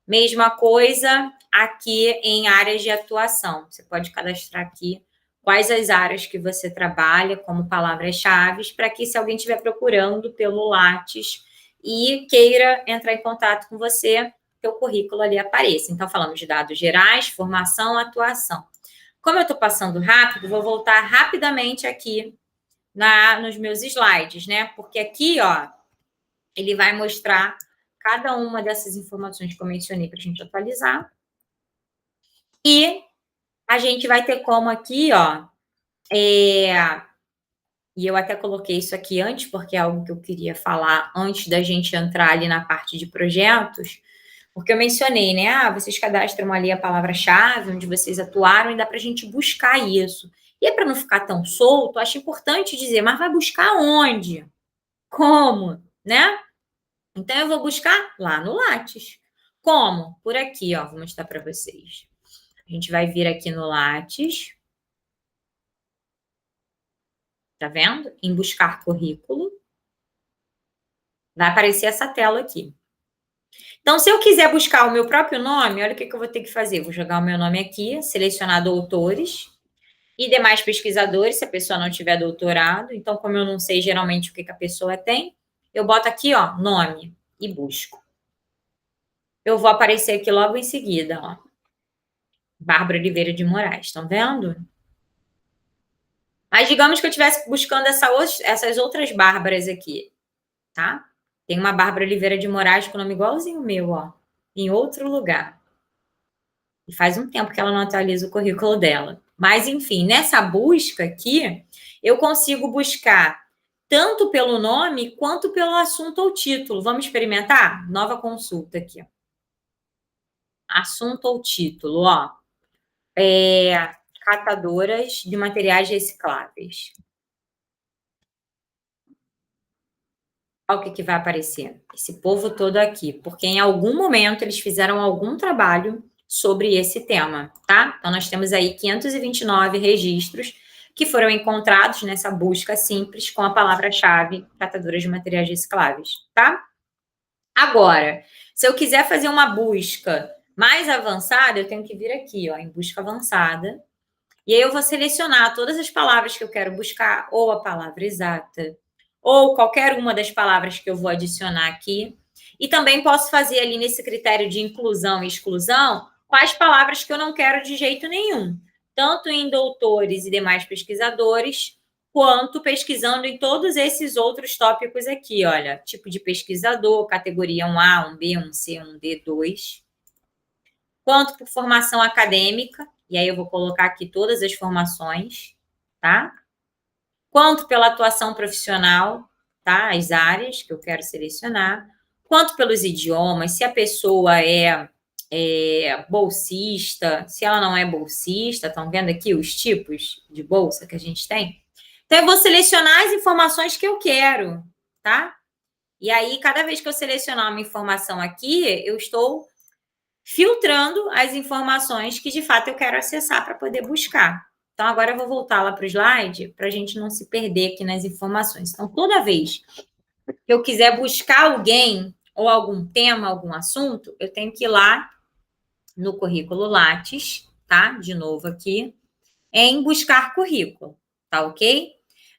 Mesma coisa aqui em áreas de atuação. Você pode cadastrar aqui quais as áreas que você trabalha como palavras-chave, para que se alguém estiver procurando pelo Lattes e queira entrar em contato com você, teu currículo ali apareça. Então, falamos de dados gerais, formação, atuação. Como eu estou passando rápido, vou voltar rapidamente aqui nos meus slides, né? Porque aqui, ó, ele vai mostrar cada uma dessas informações que eu mencionei para a gente atualizar. E a gente vai ter como aqui, ó, e eu até coloquei isso aqui antes, porque é algo que eu queria falar antes da gente entrar ali na parte de projetos, porque eu mencionei, né? Vocês cadastram ali a palavra-chave, onde vocês atuaram, e dá para a gente buscar isso. E é para não ficar tão solto, acho importante dizer, mas vai buscar onde? Como? Né? Então, eu vou buscar lá no Lattes. Como? Por aqui, ó, vou mostrar para vocês. A gente vai vir aqui no Lattes. Tá vendo? Em buscar currículo. Vai aparecer essa tela aqui. Então, se eu quiser buscar o meu próprio nome, olha o que eu vou ter que fazer. Vou jogar o meu nome aqui, selecionar doutores e demais pesquisadores, se a pessoa não tiver doutorado. Então, como eu não sei geralmente o que a pessoa tem, eu boto aqui, ó, nome e busco. Eu vou aparecer aqui logo em seguida, ó. Bárbara Oliveira de Moraes, estão vendo? Mas digamos que eu estivesse buscando essas outras Bárbaras aqui, tá? Tem uma Bárbara Oliveira de Moraes com nome igualzinho o meu, ó, em outro lugar. E faz um tempo que ela não atualiza o currículo dela. Mas, enfim, nessa busca aqui, eu consigo buscar tanto pelo nome quanto pelo assunto ou título. Vamos experimentar? Nova consulta aqui. Assunto ou título, ó. Catadoras de materiais recicláveis. Olha o que vai aparecer. Esse povo todo aqui. Porque em algum momento eles fizeram algum trabalho sobre esse tema, tá? Então, nós temos aí 529 registros que foram encontrados nessa busca simples com a palavra-chave catadoras de materiais recicláveis, tá? Agora, se eu quiser fazer uma busca mais avançada, eu tenho que vir aqui, ó, em busca avançada. E aí eu vou selecionar todas as palavras que eu quero buscar, ou a palavra exata, ou qualquer uma das palavras que eu vou adicionar aqui. E também posso fazer ali nesse critério de inclusão e exclusão, quais palavras que eu não quero de jeito nenhum. Tanto em doutores e demais pesquisadores, quanto pesquisando em todos esses outros tópicos aqui, olha. Tipo de pesquisador, categoria 1A, 1B, 1C, 1D, 2. Quanto por formação acadêmica, e aí eu vou colocar aqui todas as formações, tá? Quanto pela atuação profissional, tá? As áreas que eu quero selecionar. Quanto pelos idiomas, se a pessoa é bolsista, se ela não é bolsista, estão vendo aqui os tipos de bolsa que a gente tem? Então, eu vou selecionar as informações que eu quero, tá? E aí, cada vez que eu selecionar uma informação aqui, eu estou filtrando as informações que, de fato, eu quero acessar para poder buscar. Então, agora eu vou voltar lá para o slide para a gente não se perder aqui nas informações. Então, toda vez que eu quiser buscar alguém ou algum tema, algum assunto, eu tenho que ir lá no currículo Lattes, tá? De novo aqui, em buscar currículo, tá ok?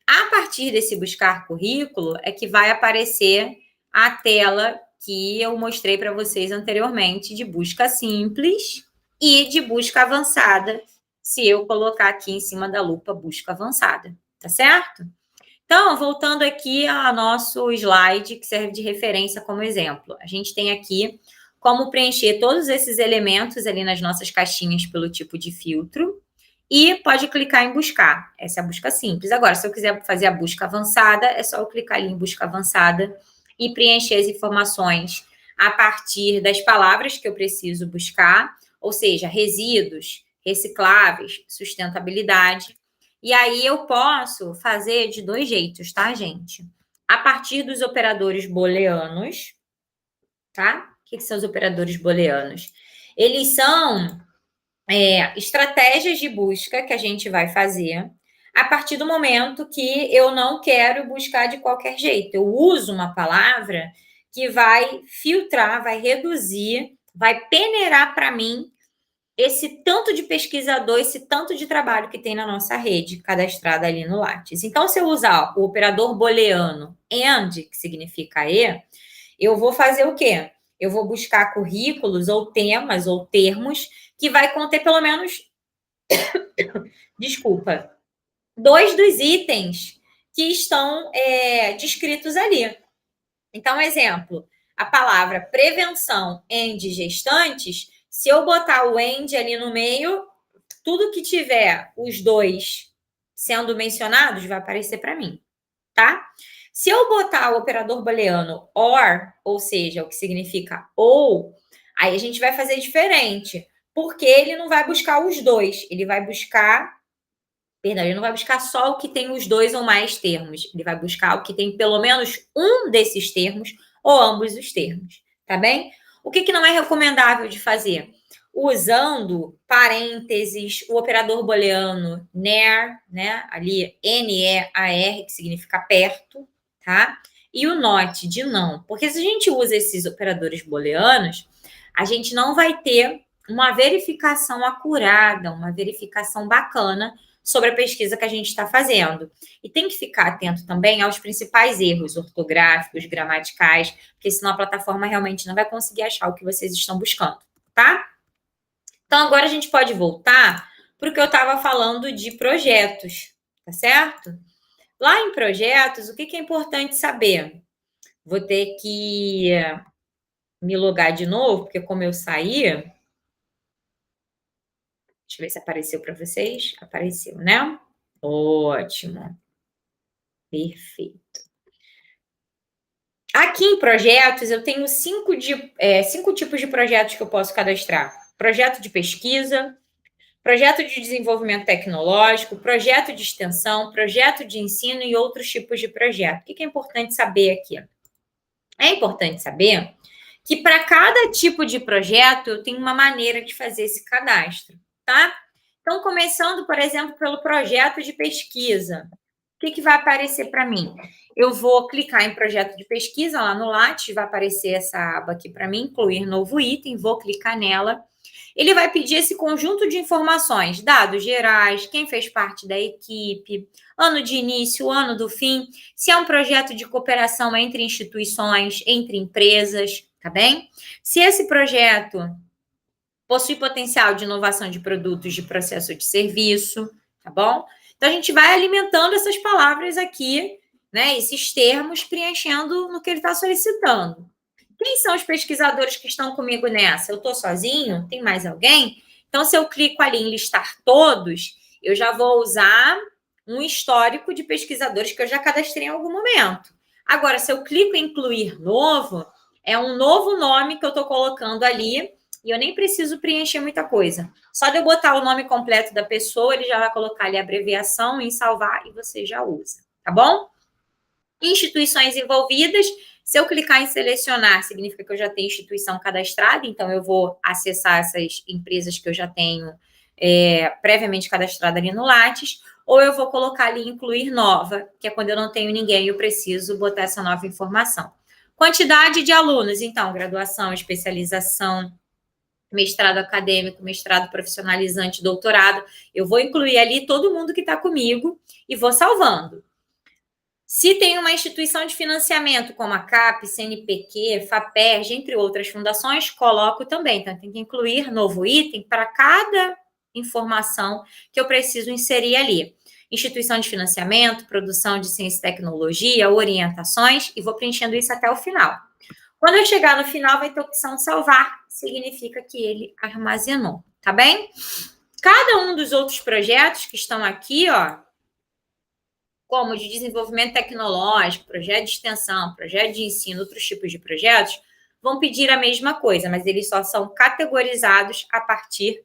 A partir desse buscar currículo é que vai aparecer a tela que eu mostrei para vocês anteriormente de busca simples e de busca avançada, se eu colocar aqui em cima da lupa busca avançada, tá certo? Então, voltando aqui ao nosso slide que serve de referência como exemplo. A gente tem aqui como preencher todos esses elementos ali nas nossas caixinhas pelo tipo de filtro e pode clicar em buscar. Essa é a busca simples. Agora, se eu quiser fazer a busca avançada, é só eu clicar ali em busca avançada e preencher as informações a partir das palavras que eu preciso buscar, ou seja, resíduos, recicláveis, sustentabilidade. E aí eu posso fazer de dois jeitos, tá, gente? A partir dos operadores booleanos, tá? O que são os operadores booleanos? Eles são estratégias de busca que a gente vai fazer a partir do momento que eu não quero buscar de qualquer jeito. Eu uso uma palavra que vai filtrar, vai reduzir, vai peneirar para mim esse tanto de pesquisador, esse tanto de trabalho que tem na nossa rede cadastrada ali no Lattes. Então, se eu usar o operador booleano AND, que significa e, eu vou fazer o quê? Eu vou buscar currículos ou temas ou termos que vai conter pelo menos, desculpa, 2 dos itens que estão descritos ali. Então, exemplo, a palavra prevenção em gestantes, se eu botar o end ali no meio, tudo que tiver os dois sendo mencionados vai aparecer para mim, tá? Se eu botar o operador booleano or, ou seja, o que significa ou, aí a gente vai fazer diferente, porque ele não vai buscar os dois, ele vai buscar, perdão, ele não vai buscar só o que tem os dois ou mais termos, ele vai buscar o que tem pelo menos um desses termos ou ambos os termos, tá bem? O que não é recomendável de fazer? Usando parênteses, o operador booleano near, né? Ali, N-E-A-R, que significa perto, tá? E o not, de não. Porque se a gente usa esses operadores booleanos, a gente não vai ter uma verificação acurada, uma verificação bacana sobre a pesquisa que a gente está fazendo. E tem que ficar atento também aos principais erros ortográficos, gramaticais, porque senão a plataforma realmente não vai conseguir achar o que vocês estão buscando, tá? Então, agora a gente pode voltar para o que eu estava falando de projetos, tá certo? Lá em projetos, o que é importante saber? Vou ter que me logar de novo, porque como eu saí, deixa eu ver se apareceu para vocês. Apareceu, né? Ótimo. Perfeito. Aqui em projetos, eu tenho 5 tipos de projetos que eu posso cadastrar. Projeto de pesquisa, projeto de desenvolvimento tecnológico, projeto de extensão, projeto de ensino e outros tipos de projeto. O que é importante saber aqui? É importante saber que para cada tipo de projeto eu tenho uma maneira de fazer esse cadastro, tá? Então, começando, por exemplo, pelo projeto de pesquisa. O que vai aparecer para mim? Eu vou clicar em projeto de pesquisa lá no Lattes, vai aparecer essa aba aqui para mim, incluir novo item, vou clicar nela. Ele vai pedir esse conjunto de informações, dados gerais, quem fez parte da equipe, ano de início, ano do fim, se é um projeto de cooperação entre instituições, entre empresas, tá bem? Se esse projeto possui potencial de inovação de produtos, de processo de serviço, tá bom? Então, a gente vai alimentando essas palavras aqui, né? Esses termos, preenchendo no que ele está solicitando. Quem são os pesquisadores que estão comigo nessa? Eu estou sozinho? Tem mais alguém? Então, se eu clico ali em listar todos, eu já vou usar um histórico de pesquisadores que eu já cadastrei em algum momento. Agora, se eu clico em incluir novo, é um novo nome que eu estou colocando ali e eu nem preciso preencher muita coisa. Só de eu botar o nome completo da pessoa, ele já vai colocar ali a abreviação em salvar e você já usa, tá bom? Instituições envolvidas, se eu clicar em selecionar, significa que eu já tenho instituição cadastrada, então eu vou acessar essas empresas que eu já tenho previamente cadastrada ali no Lattes, ou eu vou colocar ali incluir nova, que é quando eu não tenho ninguém e eu preciso botar essa nova informação. Quantidade de alunos, então, graduação, especialização, mestrado acadêmico, mestrado profissionalizante, doutorado, eu vou incluir ali todo mundo que está comigo e vou salvando. Se tem uma instituição de financiamento, como a CAP, CNPq, FAPERJ, entre outras fundações, coloco também. Então, tem que incluir novo item para cada informação que eu preciso inserir ali. Instituição de financiamento, produção de ciência e tecnologia, orientações, e vou preenchendo isso até o final. Quando eu chegar no final, vai ter a opção de salvar, significa que ele armazenou, tá bem? Cada um dos outros projetos que estão aqui, ó, como de desenvolvimento tecnológico, projeto de extensão, projeto de ensino, outros tipos de projetos, vão pedir a mesma coisa, mas eles só são categorizados a partir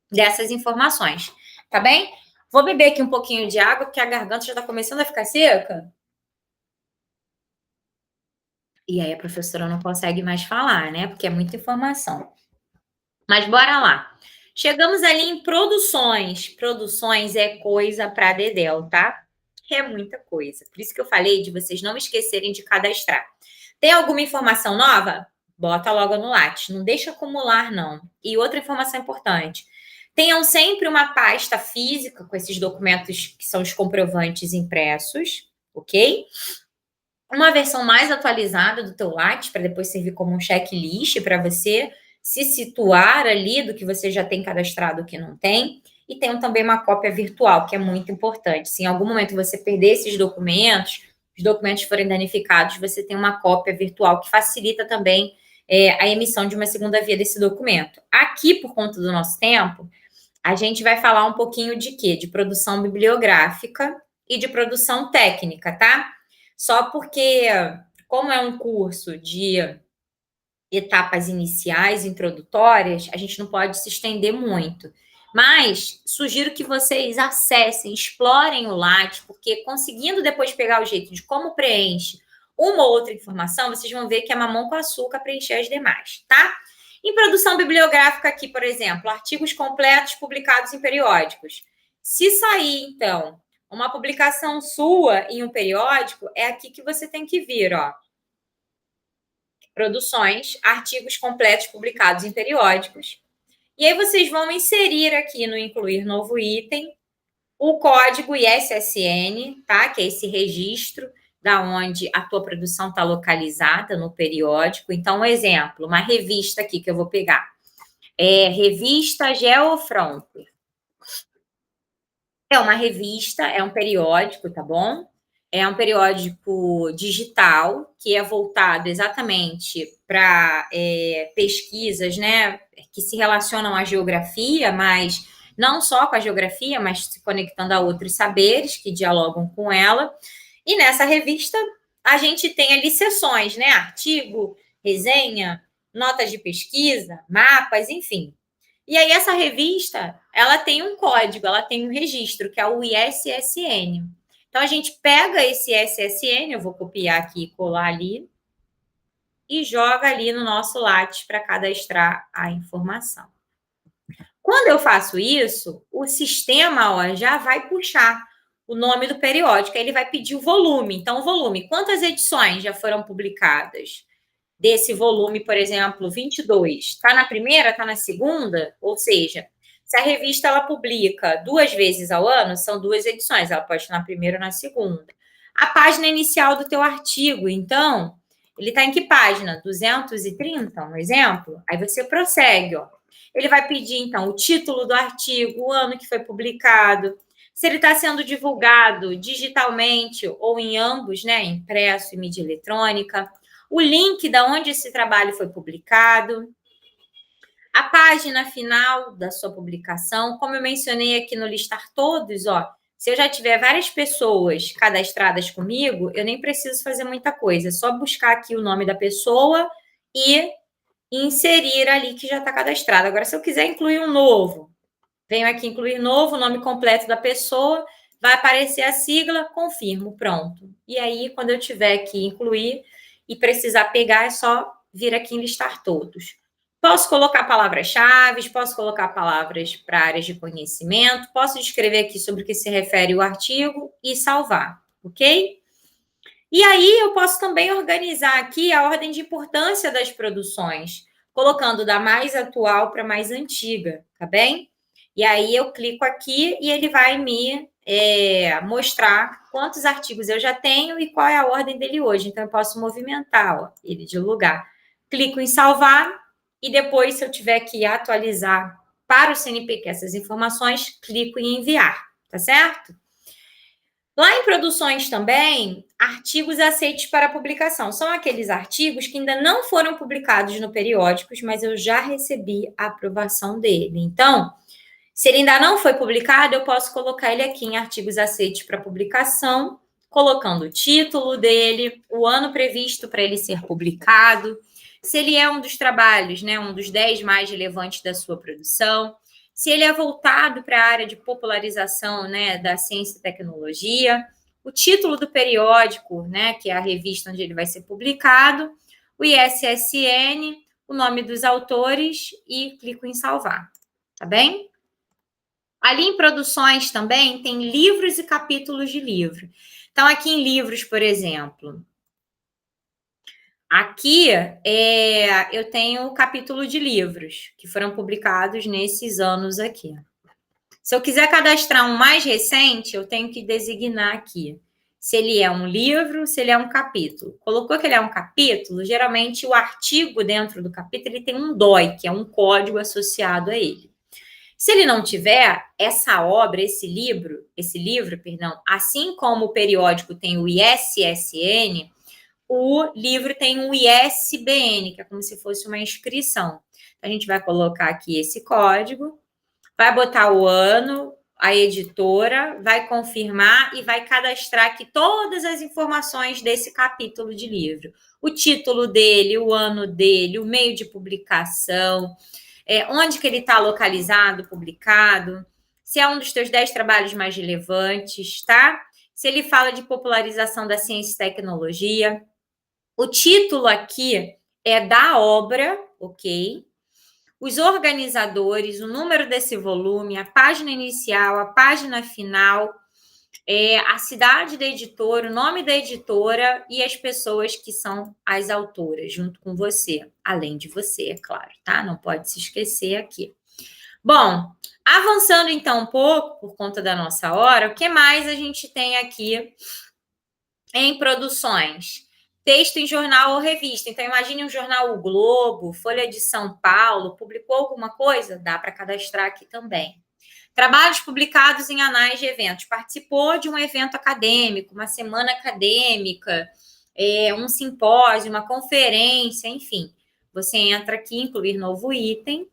dessas informações, tá bem? Vou beber aqui um pouquinho de água, porque a garganta já está começando a ficar seca. E aí a professora não consegue mais falar, né? Porque é muita informação. Mas bora lá. Chegamos ali em produções. Produções é coisa para dedéu, tá? É muita coisa. Por isso que eu falei de vocês não esquecerem de cadastrar. Tem alguma informação nova? Bota logo no Lattes. Não deixa acumular, não. E outra informação importante. Tenham sempre uma pasta física com esses documentos que são os comprovantes impressos, ok? Uma versão mais atualizada do teu Lattes para depois servir como um checklist para você se situar ali do que você já tem cadastrado, o que não tem. E tem também uma cópia virtual, que é muito importante. Se em algum momento você perder esses documentos, os documentos forem danificados, você tem uma cópia virtual que facilita também a emissão de uma segunda via desse documento. Aqui, por conta do nosso tempo, a gente vai falar um pouquinho de quê? De produção bibliográfica e de produção técnica, tá? Só porque, como é um curso de etapas iniciais, introdutórias, a gente não pode se estender muito. Mas sugiro que vocês acessem, explorem o Lattes, porque conseguindo depois pegar o jeito de como preenche uma ou outra informação, vocês vão ver que é mamão com açúcar preencher as demais, tá? Em produção bibliográfica aqui, por exemplo, artigos completos publicados em periódicos. Se sair, então, uma publicação sua em um periódico, é aqui que você tem que vir, ó. Produções, artigos completos publicados em periódicos. E aí vocês vão inserir aqui no incluir novo item o código ISSN, tá? Que é esse registro da onde a tua produção está localizada no periódico. Então, um exemplo, uma revista aqui que eu vou pegar. Revista Geofronter. É uma revista, é um periódico, tá bom? É um periódico digital que é voltado exatamente para pesquisas, né, que se relacionam à geografia, mas não só com a geografia, mas se conectando a outros saberes que dialogam com ela. E nessa revista a gente tem ali seções, né, artigo, resenha, notas de pesquisa, mapas, enfim. E aí essa revista, ela tem um código, ela tem um registro, que é o ISSN. Então, a gente pega esse ISSN, eu vou copiar aqui e colar ali, e joga ali no nosso Lattes para cadastrar a informação. Quando eu faço isso, o sistema já vai puxar o nome do periódico, aí ele vai pedir o volume. Então, o volume, quantas edições já foram publicadas? Desse volume, por exemplo, 22, está na primeira, está na segunda? Ou seja, se a revista ela publica 2 vezes ao ano, são 2 edições, ela pode estar na primeira ou na segunda. A página inicial do teu artigo, então, ele está em que página? 230, um exemplo? Aí você prossegue, ó. Ele vai pedir, então, o título do artigo, o ano que foi publicado, se ele está sendo divulgado digitalmente ou em ambos, né, impresso e mídia eletrônica, o link da onde esse trabalho foi publicado, a página final da sua publicação, como eu mencionei aqui no listar todos, ó, se eu já tiver várias pessoas cadastradas comigo, eu nem preciso fazer muita coisa, é só buscar aqui o nome da pessoa e inserir ali que já está cadastrado. Agora, se eu quiser incluir um novo, venho aqui incluir novo, nome completo da pessoa, vai aparecer a sigla, confirmo, pronto. E aí, quando eu tiver que incluir e precisar pegar, é só vir aqui em listar todos. Posso colocar palavras-chave, posso colocar palavras para áreas de conhecimento, posso escrever aqui sobre o que se refere o artigo e salvar, ok? E aí eu posso também organizar aqui a ordem de importância das produções, colocando da mais atual para mais antiga, tá bem? E aí eu clico aqui e ele vai me mostrar quantos artigos eu já tenho e qual é a ordem dele hoje. Então, eu posso movimentar ele de lugar. Clico em salvar e depois, se eu tiver que atualizar para o CNPq essas informações, clico em enviar, tá certo? Lá em produções também, artigos aceitos para publicação. São aqueles artigos que ainda não foram publicados no periódicos, mas eu já recebi a aprovação dele. Então, se ele ainda não foi publicado, eu posso colocar ele aqui em artigos aceitos para publicação, colocando o título dele, o ano previsto para ele ser publicado, se ele é um dos trabalhos, né, um dos 10 mais relevantes da sua produção, se ele é voltado para a área de popularização, né, da ciência e tecnologia, o título do periódico, né, que é a revista onde ele vai ser publicado, o ISSN, o nome dos autores e clico em salvar, tá bem? Ali em produções também tem livros e capítulos de livro. Então, aqui em livros, por exemplo, aqui eu tenho o capítulo de livros que foram publicados nesses anos aqui. Se eu quiser cadastrar um mais recente, eu tenho que designar aqui se ele é um livro, se ele é um capítulo. Colocou que ele é um capítulo, geralmente o artigo dentro do capítulo ele tem um DOI, que é um código associado a ele. Se ele não tiver, essa obra, esse livro, perdão, assim como o periódico tem o ISSN, o livro tem um ISBN, que é como se fosse uma inscrição. A gente vai colocar aqui esse código, vai botar o ano, a editora, vai confirmar e vai cadastrar aqui todas as informações desse capítulo de livro. O título dele, o ano dele, o meio de publicação, onde que ele está localizado, publicado, se é um dos teus 10 trabalhos mais relevantes, tá? Se ele fala de popularização da ciência e tecnologia. O título aqui é da obra, ok? Os organizadores, o número desse volume, a página inicial, a página final, a cidade da editora, o nome da editora e as pessoas que são as autoras, junto com você, além de você, é claro, tá? Não pode se esquecer aqui. Bom, avançando então um pouco, por conta da nossa hora, o que mais a gente tem aqui em produções? Texto em jornal ou revista. Então, imagine um jornal O Globo, Folha de São Paulo, publicou alguma coisa? Dá para cadastrar aqui também. Trabalhos publicados em anais de eventos. Participou de um evento acadêmico, uma semana acadêmica, um simpósio, uma conferência, enfim. Você entra aqui, incluir novo item,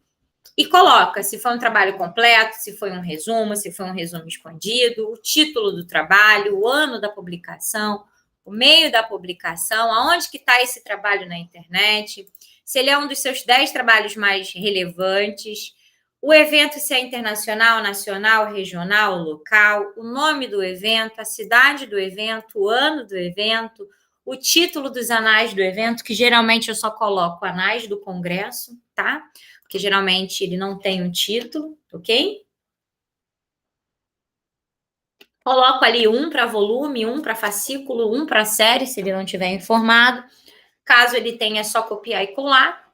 e coloca se foi um trabalho completo, se foi um resumo, se foi um resumo escondido, o título do trabalho, o ano da publicação, o meio da publicação, aonde que está esse trabalho na internet, se ele é um dos seus 10 trabalhos mais relevantes, o evento se é internacional, nacional, regional, local, o nome do evento, a cidade do evento, o ano do evento, o título dos anais do evento, que geralmente eu só coloco anais do congresso, tá? Porque geralmente ele não tem um título, ok? Coloco ali um para volume, um para fascículo, um para série, se ele não tiver informado. Caso ele tenha, é só copiar e colar.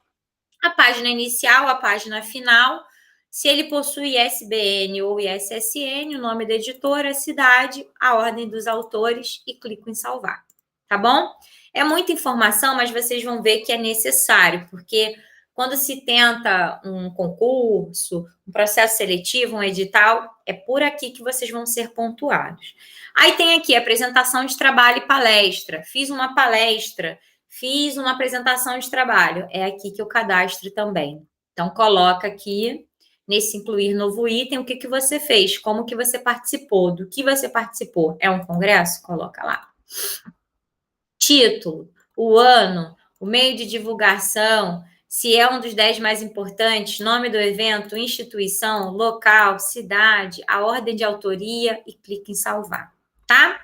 A página inicial, a página final. Se ele possui ISBN ou ISSN, o nome da editora, a cidade, a ordem dos autores e clico em salvar. Tá bom? É muita informação, mas vocês vão ver que é necessário, porque quando se tenta um concurso, um processo seletivo, um edital, é por aqui que vocês vão ser pontuados. Aí tem aqui apresentação de trabalho e palestra. Fiz uma palestra, fiz uma apresentação de trabalho. É aqui que eu cadastro também. Então, coloca aqui, nesse incluir novo item, o que você fez, como que você participou, do que você participou. É um congresso? Coloca lá. Título, o ano, o meio de divulgação, se é um dos 10 mais importantes, nome do evento, instituição, local, cidade, a ordem de autoria e clique em salvar, tá?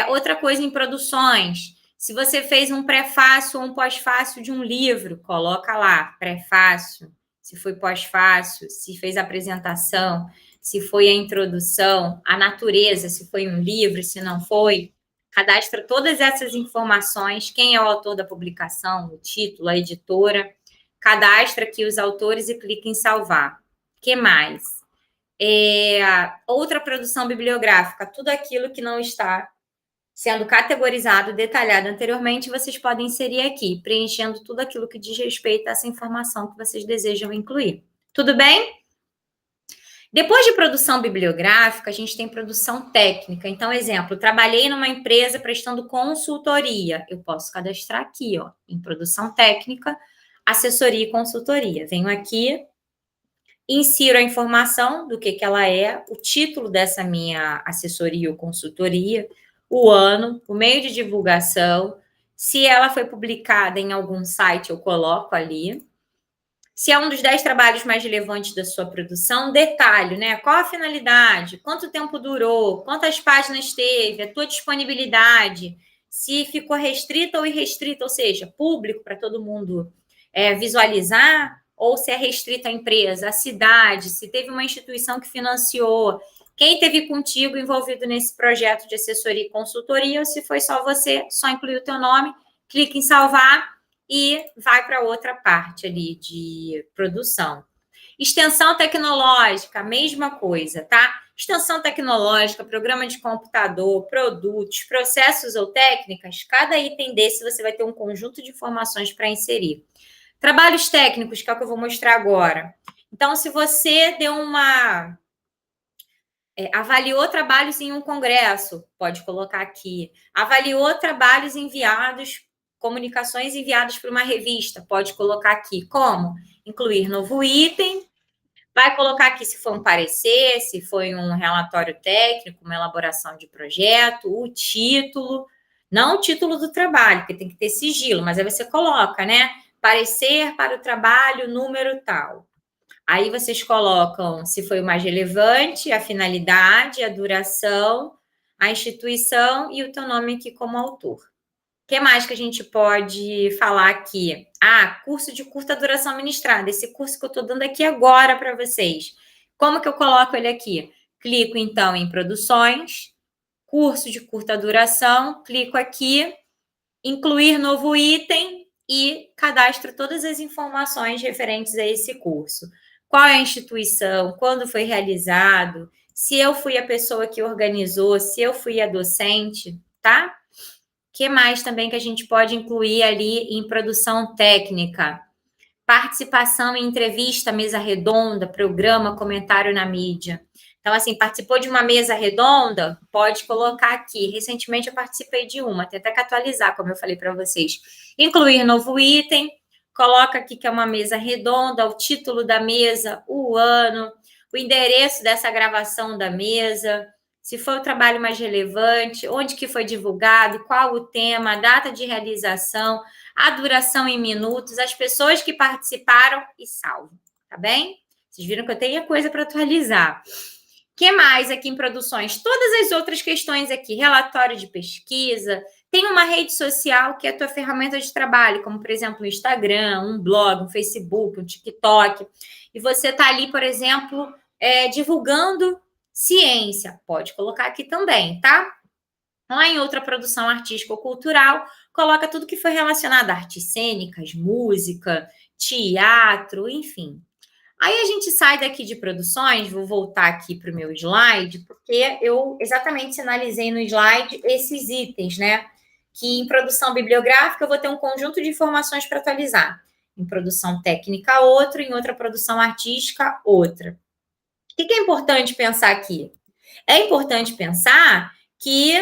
Outra coisa em produções, se você fez um prefácio ou um pós-fácio de um livro, coloca lá, prefácio, se foi pós-fácio, se fez a apresentação, se foi a introdução, a natureza, se foi um livro, se não foi, cadastra todas essas informações, quem é o autor da publicação, o título, a editora, cadastra aqui os autores e clica em salvar. O que mais? Outra produção bibliográfica, tudo aquilo que não está sendo categorizado, detalhado anteriormente, vocês podem inserir aqui, preenchendo tudo aquilo que diz respeito a essa informação que vocês desejam incluir. Tudo bem? Depois de produção bibliográfica, a gente tem produção técnica. Então, exemplo, trabalhei numa empresa prestando consultoria. Eu posso cadastrar aqui, ó, em produção técnica, assessoria e consultoria. Venho aqui, insiro a informação do que ela é, o título dessa minha assessoria ou consultoria, o ano, o meio de divulgação. Se ela foi publicada em algum site, eu coloco ali. Se é um dos 10 trabalhos mais relevantes da sua produção, detalhe, né? Qual a finalidade? Quanto tempo durou? Quantas páginas teve? A tua disponibilidade? Se ficou restrita ou irrestrita, ou seja, público para todo mundo visualizar, ou se é restrita à empresa, à cidade, se teve uma instituição que financiou, quem teve contigo envolvido nesse projeto de assessoria e consultoria, ou se foi só você, só incluir o teu nome, clica em salvar e vai para outra parte ali de produção. Extensão tecnológica, mesma coisa, tá? Extensão tecnológica, programa de computador, produtos, processos ou técnicas, cada item desse você vai ter um conjunto de informações para inserir. Trabalhos técnicos, que é o que eu vou mostrar agora. Então, se você deu avaliou trabalhos em um congresso, pode colocar aqui. Avaliou trabalhos enviados, comunicações enviadas para uma revista, pode colocar aqui. Como? Incluir novo item. Vai colocar aqui se foi um parecer, se foi um relatório técnico, uma elaboração de projeto, o título. Não o título do trabalho, porque tem que ter sigilo, mas aí você coloca, né? Parecer para o trabalho, número tal. Aí vocês colocam se foi o mais relevante, a finalidade, a duração, a instituição e o teu nome aqui como autor. O que mais que a gente pode falar aqui? Curso de curta duração ministrada. Esse curso que eu estou dando aqui agora para vocês. Como que eu coloco ele aqui? Clico, então, em produções, curso de curta duração, clico aqui, incluir novo item e cadastro todas as informações referentes a esse curso. Qual é a instituição, quando foi realizado, se eu fui a pessoa que organizou, se eu fui a docente, tá? O que mais também que a gente pode incluir ali em produção técnica? Participação em entrevista, mesa redonda, programa, comentário na mídia. Então, assim, participou de uma mesa redonda? Pode colocar aqui. Recentemente eu participei de uma, tem até que atualizar, como eu falei para vocês. Incluir novo item, coloca aqui que é uma mesa redonda, o título da mesa, o ano, o endereço dessa gravação da mesa, se foi o trabalho mais relevante, onde que foi divulgado, qual o tema, a data de realização, a duração em minutos, as pessoas que participaram e salvo, tá bem? Vocês viram que eu tenho coisa para atualizar. O que mais aqui em produções? Todas as outras questões aqui, relatório de pesquisa, tem uma rede social que é a tua ferramenta de trabalho, como, por exemplo, um Instagram, um blog, um Facebook, um TikTok, e você está ali, por exemplo, divulgando ciência. Pode colocar aqui também, tá? Lá em outra produção artística ou cultural, coloca tudo que foi relacionado a artes cênicas, música, teatro, enfim. Aí a gente sai daqui de produções, vou voltar aqui para o meu slide, porque eu exatamente sinalizei no slide esses itens, né? Que em produção bibliográfica eu vou ter um conjunto de informações para atualizar. Em produção técnica, outro, em outra produção artística, outra. O que é importante pensar aqui? É importante pensar que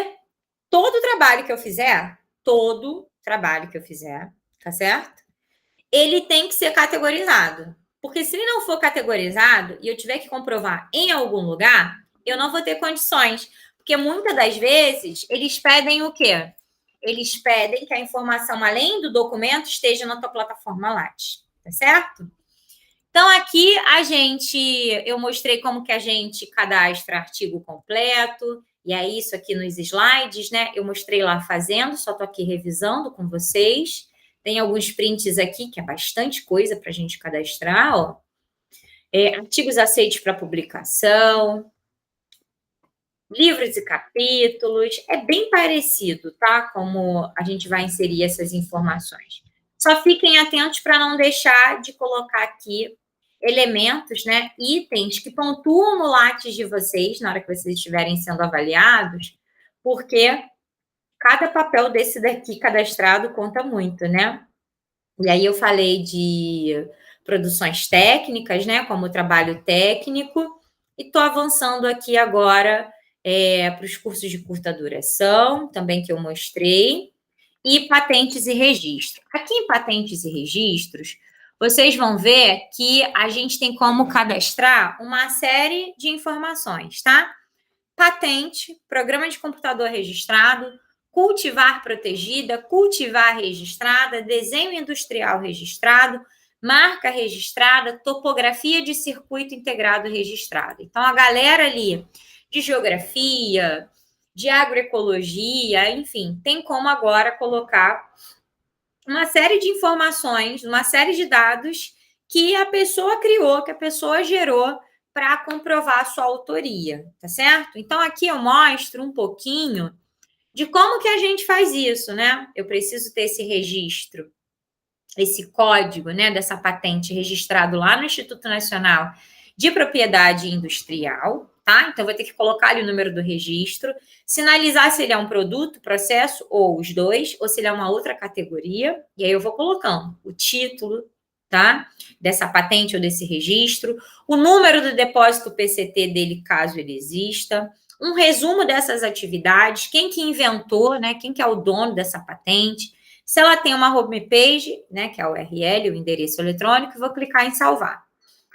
todo trabalho que eu fizer, tá certo? Ele tem que ser categorizado. Porque se ele não for categorizado e eu tiver que comprovar em algum lugar, eu não vou ter condições. Porque muitas das vezes eles pedem o quê? Eles pedem que a informação, além do documento, esteja na tua plataforma Lattes, tá certo? Então, aqui eu mostrei como que a gente cadastra artigo completo, e é isso aqui nos slides, né? Eu mostrei lá fazendo, só estou aqui revisando com vocês. Tem alguns prints aqui, que é bastante coisa para a gente cadastrar, ó. Artigos aceitos para publicação, livros e capítulos, é bem parecido, tá? Como a gente vai inserir essas informações. Só fiquem atentos para não deixar de colocar aqui elementos, né, itens que pontuam no Lattes de vocês, na hora que vocês estiverem sendo avaliados, porque cada papel desse daqui cadastrado conta muito, né? E aí eu falei de produções técnicas, né, como trabalho técnico, e estou avançando aqui agora para os cursos de curta duração, também que eu mostrei, e patentes e registros. Aqui em patentes e registros, vocês vão ver que a gente tem como cadastrar uma série de informações, tá? Patente, programa de computador registrado, cultivar protegida, cultivar registrada, desenho industrial registrado, marca registrada, topografia de circuito integrado registrado. Então, a galera ali de geografia, de agroecologia, enfim, tem como agora colocar uma série de informações, uma série de dados que a pessoa criou, que a pessoa gerou para comprovar a sua autoria, tá certo? Então, aqui eu mostro um pouquinho de como que a gente faz isso, né? Eu preciso ter esse registro, esse código, né, dessa patente registrado lá no Instituto Nacional de Propriedade Industrial, tá? Então, vou ter que colocar ali o número do registro, sinalizar se ele é um produto, processo, ou os dois, ou se ele é uma outra categoria, e aí eu vou colocando o título, tá? Dessa patente ou desse registro, o número do depósito PCT dele, caso ele exista, um resumo dessas atividades, quem que inventou, né? Quem que é o dono dessa patente, se ela tem uma homepage, né, que é a URL, o endereço eletrônico, vou clicar em salvar.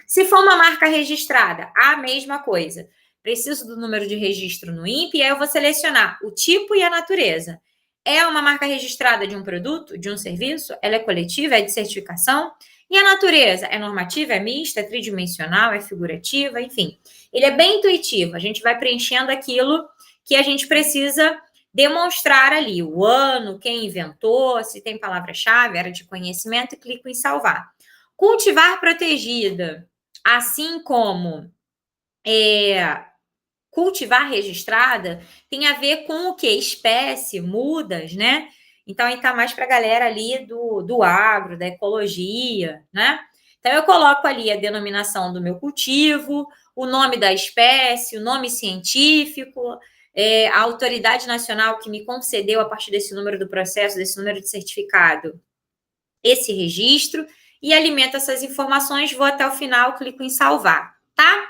Se for uma marca registrada, a mesma coisa. Preciso do número de registro no INPE, e aí eu vou selecionar o tipo e a natureza. É uma marca registrada de um produto, de um serviço? Ela é coletiva, é de certificação? E a natureza? É normativa, é mista, é tridimensional, é figurativa, enfim. Ele é bem intuitivo, a gente vai preenchendo aquilo que a gente precisa demonstrar ali, o ano, quem inventou, se tem palavra-chave, área de conhecimento, e clico em salvar. Cultivar protegida, assim como cultivar registrada, tem a ver com o quê? Espécie, mudas, né? Então, aí tá mais para a galera ali do agro, da ecologia, né? Então, eu coloco ali a denominação do meu cultivo, o nome da espécie, o nome científico, a autoridade nacional que me concedeu, a partir desse número do processo, desse número de certificado, esse registro, e alimento essas informações, vou até o final, clico em salvar, tá?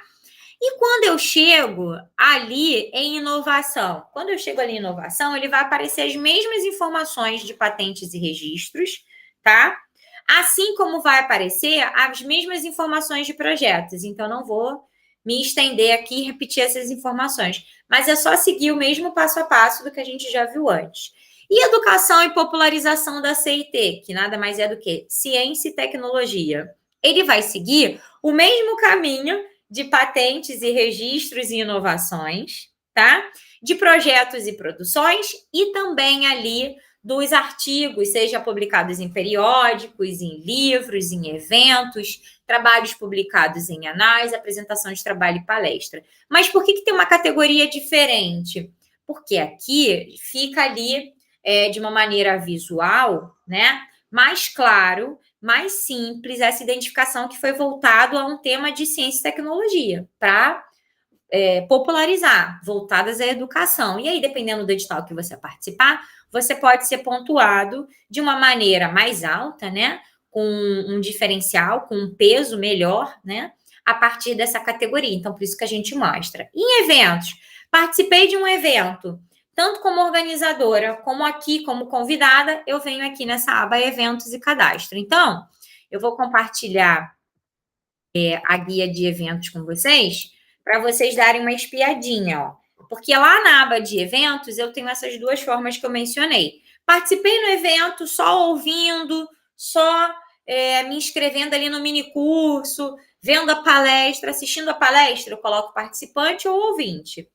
E quando eu chego ali em inovação, quando eu chego ali em inovação, ele vai aparecer as mesmas informações de patentes e registros, tá? Assim como vai aparecer as mesmas informações de projetos. Então, não vou me estender aqui e repetir essas informações, mas é só seguir o mesmo passo a passo do que a gente já viu antes. E educação e popularização da CIT, que nada mais é do que ciência e tecnologia. Ele vai seguir o mesmo caminho de patentes e registros e inovações, tá? De projetos e produções e também ali dos artigos, seja publicados em periódicos, em livros, em eventos, trabalhos publicados em anais, apresentação de trabalho e palestra. Mas por que tem uma categoria diferente? Porque aqui fica ali de uma maneira visual, né? Mais claro, mais simples essa identificação que foi voltado a um tema de ciência e tecnologia, para popularizar, voltadas à educação. E aí, dependendo do edital que você participar, você pode ser pontuado de uma maneira mais alta, né? Com um diferencial, com um peso melhor, né? A partir dessa categoria. Então, por isso que a gente mostra. Em eventos, participei de um evento, tanto como organizadora, como aqui, como convidada, eu venho aqui nessa aba Eventos e Cadastro. Então, eu vou compartilhar a guia de eventos com vocês, para vocês darem uma espiadinha, ó. Porque lá na aba de eventos, eu tenho essas duas formas que eu mencionei. Participei no evento só ouvindo, só me inscrevendo ali no mini curso, vendo a palestra, assistindo a palestra, eu coloco participante ou ouvinte.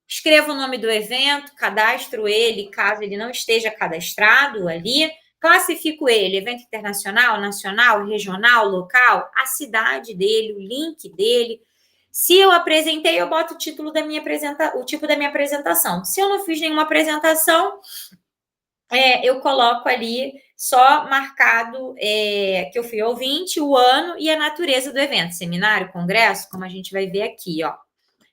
Escrevo o nome do evento, cadastro ele, caso ele não esteja cadastrado ali, classifico ele, evento internacional, nacional, regional, local, a cidade dele, o link dele. Se eu apresentei, eu boto o título da minha o tipo da minha apresentação. Se eu não fiz nenhuma apresentação, eu coloco ali só marcado que eu fui ouvinte, o ano e a natureza do evento, seminário, congresso, como a gente vai ver aqui, ó.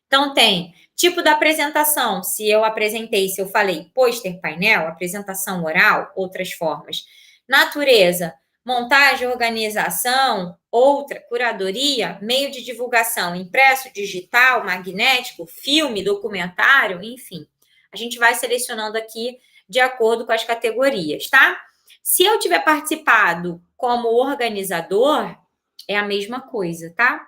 Então, tem tipo da apresentação, se eu apresentei, se eu falei pôster, painel, apresentação oral, outras formas. Natureza, montagem, organização, outra, curadoria, meio de divulgação, impresso, digital, magnético, filme, documentário, enfim. A gente vai selecionando aqui de acordo com as categorias, tá? Se eu tiver participado como organizador, é a mesma coisa, tá?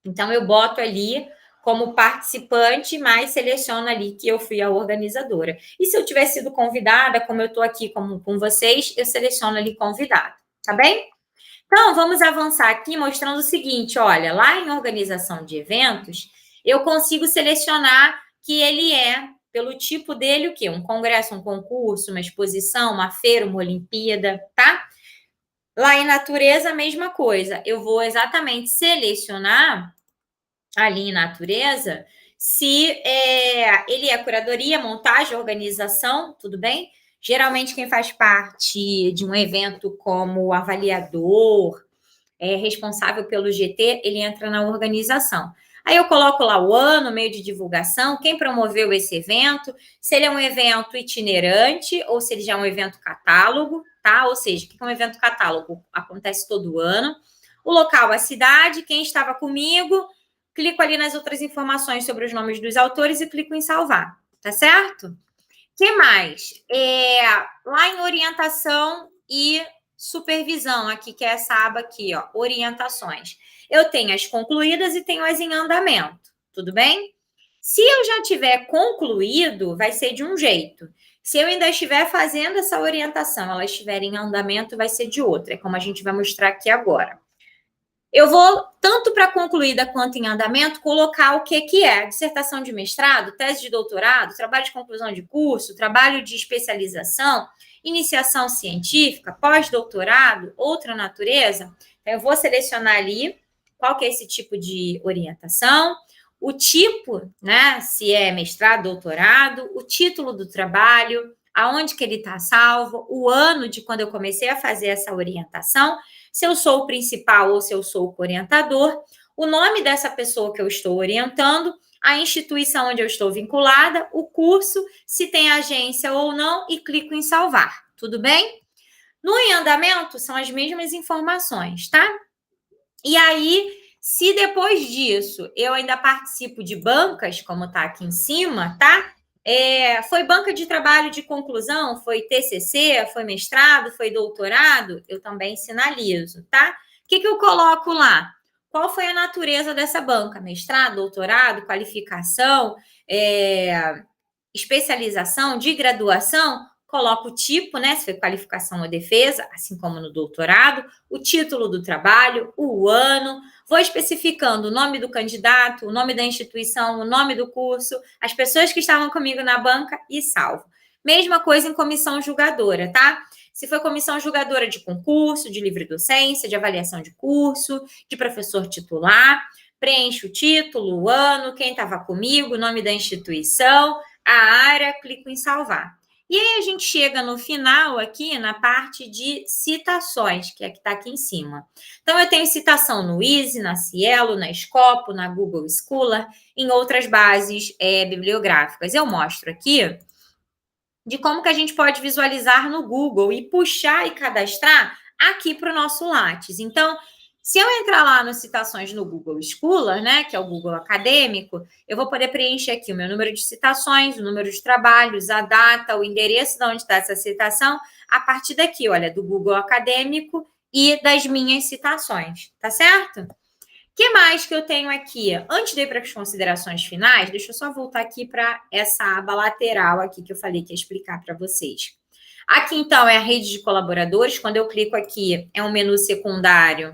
Então, eu boto ali como participante, mas seleciono ali que eu fui a organizadora. E se eu tiver sido convidada, como eu estou aqui com vocês, eu seleciono ali convidado, tá bem? Então, vamos avançar aqui mostrando o seguinte, olha, lá em organização de eventos, eu consigo selecionar que ele é, pelo tipo dele, o quê? Um congresso, um concurso, uma exposição, uma feira, uma Olimpíada, tá? Lá em natureza, a mesma coisa. Eu vou exatamente selecionar ali em natureza se ele é curadoria, montagem, organização, tudo bem? Geralmente quem faz parte de um evento como avaliador, responsável pelo GT, ele entra na organização. Aí eu coloco lá o ano, meio de divulgação, quem promoveu esse evento, se ele é um evento itinerante ou se ele já é um evento catálogo, tá? Ou seja, o que é um evento catálogo? Acontece todo ano. O local, a cidade, quem estava comigo, clico ali nas outras informações sobre os nomes dos autores e clico em salvar, tá certo? Que mais? Lá em orientação e supervisão, aqui, que é essa aba aqui, ó, orientações. Eu tenho as concluídas e tenho as em andamento, tudo bem? Se eu já tiver concluído, vai ser de um jeito. Se eu ainda estiver fazendo essa orientação, ela estiver em andamento, vai ser de outra. É como a gente vai mostrar aqui agora. Eu vou, tanto para concluída quanto em andamento, colocar o que é dissertação de mestrado, tese de doutorado, trabalho de conclusão de curso, trabalho de especialização, iniciação científica, pós-doutorado, outra natureza. Então, eu vou selecionar ali qual que é esse tipo de orientação, o tipo, né, se é mestrado, doutorado, o título do trabalho, aonde que ele está salvo, o ano de quando eu comecei a fazer essa orientação, se eu sou o principal ou se eu sou o orientador, o nome dessa pessoa que eu estou orientando, a instituição onde eu estou vinculada, o curso, se tem agência ou não, e clico em salvar. Tudo bem? No em andamento, são as mesmas informações, tá? E aí, se depois disso eu ainda participo de bancas, como está aqui em cima, tá? Foi banca de trabalho de conclusão, foi TCC, foi mestrado, foi doutorado, eu também sinalizo, tá? O que eu coloco lá? Qual foi a natureza dessa banca? Mestrado, doutorado, qualificação, especialização, de graduação? Coloco o tipo, né? Se foi qualificação ou defesa, assim como no doutorado, o título do trabalho, o ano, vou especificando o nome do candidato, o nome da instituição, o nome do curso, as pessoas que estavam comigo na banca e salvo. Mesma coisa em comissão julgadora, tá? Se foi comissão julgadora de concurso, de livre docência, de avaliação de curso, de professor titular, preencho o título, o ano, quem estava comigo, o nome da instituição, a área, clico em salvar. E aí a gente chega no final aqui na parte de citações, que é que está aqui em cima. Então, eu tenho citação no Easy, na Cielo, na Scopus, na Google Scholar, em outras bases bibliográficas. Eu mostro aqui de como que a gente pode visualizar no Google e puxar e cadastrar aqui para o nosso Lattes. Então, se eu entrar lá nas citações no Google Scholar, né, que é o Google Acadêmico, eu vou poder preencher aqui o meu número de citações, o número de trabalhos, a data, o endereço de onde está essa citação, a partir daqui, olha, do Google Acadêmico e das minhas citações, tá certo? O que mais que eu tenho aqui? Antes de ir para as considerações finais, deixa eu só voltar aqui para essa aba lateral aqui que eu falei que ia explicar para vocês. Aqui, então, é a rede de colaboradores. Quando eu clico aqui, é um menu secundário.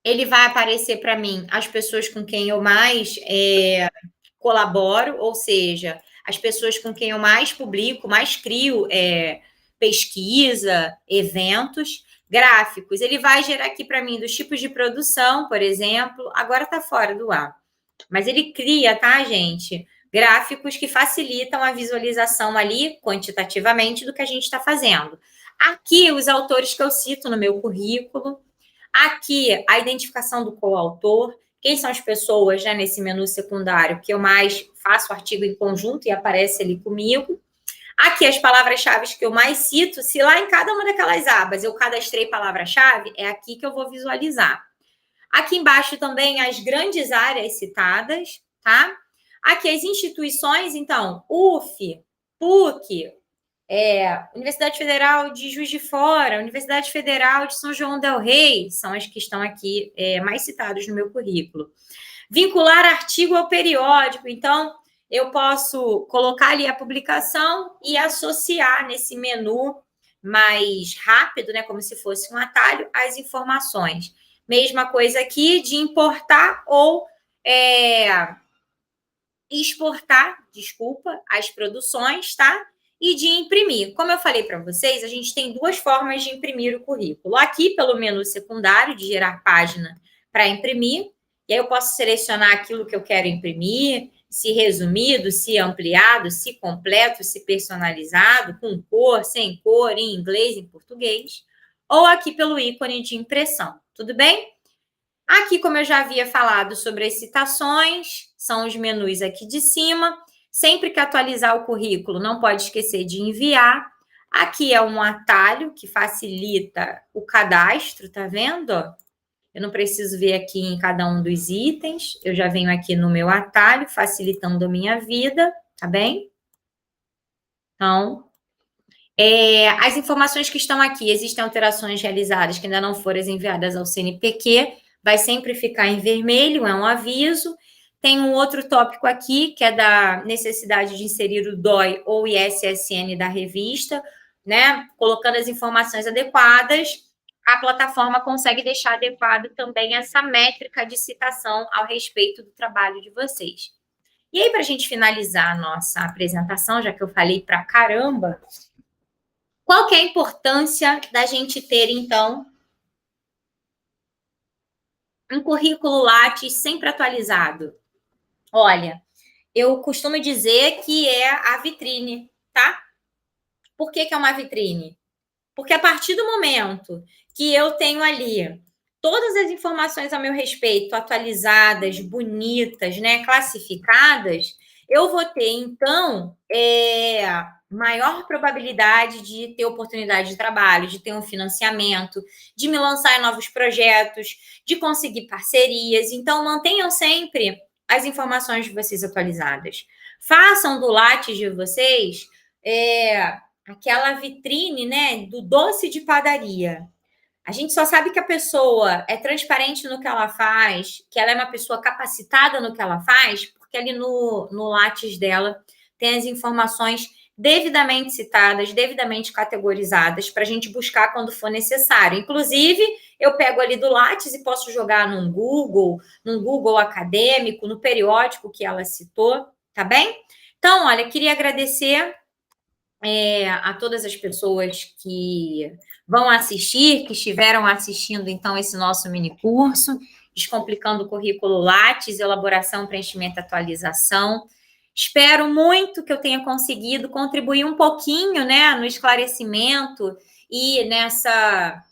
Ele vai aparecer para mim as pessoas com quem eu mais colaboro, ou seja, as pessoas com quem eu mais publico, mais crio pesquisa, eventos. Gráficos, ele vai gerar aqui para mim dos tipos de produção, por exemplo, agora está fora do ar, mas ele cria, tá, gente? Gráficos que facilitam a visualização ali, quantitativamente, do que a gente está fazendo. Aqui, os autores que eu cito no meu currículo. Aqui, a identificação do coautor. Quem são as pessoas, né, nesse menu secundário que eu mais faço artigo em conjunto e aparece ali comigo. Aqui, as palavras-chave que eu mais cito, se lá em cada uma daquelas abas eu cadastrei palavra-chave, é aqui que eu vou visualizar. Aqui embaixo também as grandes áreas citadas, tá? Aqui as instituições, então, UF, PUC, Universidade Federal de Juiz de Fora, Universidade Federal de São João del Rei, são as que estão aqui mais citadas no meu currículo. Vincular artigo ao periódico, então, eu posso colocar ali a publicação e associar nesse menu mais rápido, né, como se fosse um atalho, as informações. Mesma coisa aqui de importar ou exportar, desculpa, as produções, tá? E de imprimir. Como eu falei para vocês, a gente tem duas formas de imprimir o currículo. Aqui, pelo menu secundário, de gerar página para imprimir, e aí eu posso selecionar aquilo que eu quero imprimir, se resumido, se ampliado, se completo, se personalizado, com cor, sem cor, em inglês, em português, ou aqui pelo ícone de impressão, tudo bem? Aqui, como eu já havia falado sobre as citações, são os menus aqui de cima. Sempre que atualizar o currículo, não pode esquecer de enviar. Aqui é um atalho que facilita o cadastro, tá vendo? Eu não preciso ver aqui em cada um dos itens. Eu já venho aqui no meu atalho, facilitando a minha vida, tá bem? Então, as informações que estão aqui, existem alterações realizadas que ainda não foram enviadas ao CNPq, vai sempre ficar em vermelho, é um aviso. Tem um outro tópico aqui, que é da necessidade de inserir o DOI ou ISSN da revista, né? Colocando as informações adequadas, a plataforma consegue deixar adequado também essa métrica de citação ao respeito do trabalho de vocês. E aí, para a gente finalizar a nossa apresentação, já que eu falei pra caramba, qual que é a importância da gente ter, então, um currículo Lattes sempre atualizado? Olha, eu costumo dizer que é a vitrine, tá? Por que é uma vitrine? Porque a partir do momento que eu tenho ali todas as informações a meu respeito atualizadas, bonitas, né, classificadas, eu vou ter, então, maior probabilidade de ter oportunidade de trabalho, de ter um financiamento, de me lançar em novos projetos, de conseguir parcerias. Então, mantenham sempre as informações de vocês atualizadas. Façam do Lattes de vocês aquela vitrine, né, do doce de padaria. A gente só sabe que a pessoa é transparente no que ela faz, que ela é uma pessoa capacitada no que ela faz, porque ali no Lattes dela tem as informações devidamente citadas, devidamente categorizadas, para a gente buscar quando for necessário. Inclusive, eu pego ali do Lattes e posso jogar num Google acadêmico, no periódico que ela citou, tá bem? Então, olha, queria agradecer a todas as pessoas que vão assistir, que estiveram assistindo, então, esse nosso mini curso, Descomplicando o Currículo Lattes, elaboração, preenchimento e atualização. Espero muito que eu tenha conseguido contribuir um pouquinho, né, no esclarecimento e nessa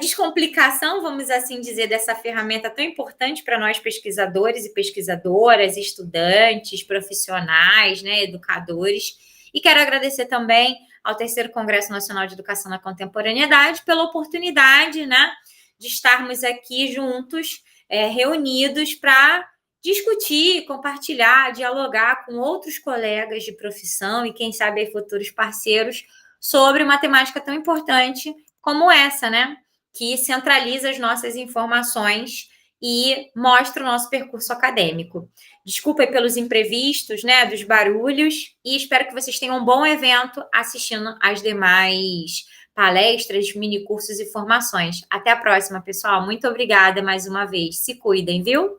descomplicação, vamos assim dizer, dessa ferramenta tão importante para nós pesquisadores e pesquisadoras, estudantes, profissionais, né, educadores. E quero agradecer também ao terceiro Congresso Nacional de Educação na Contemporaneidade pela oportunidade, né, de estarmos aqui juntos, reunidos para discutir, compartilhar, dialogar com outros colegas de profissão e, quem sabe, aí, futuros parceiros sobre uma temática tão importante como essa, né? Que centraliza as nossas informações e mostra o nosso percurso acadêmico. Desculpa aí pelos imprevistos, né, dos barulhos, e espero que vocês tenham um bom evento assistindo às demais palestras, mini cursos e formações. Até a próxima, pessoal. Muito obrigada mais uma vez. Se cuidem, viu?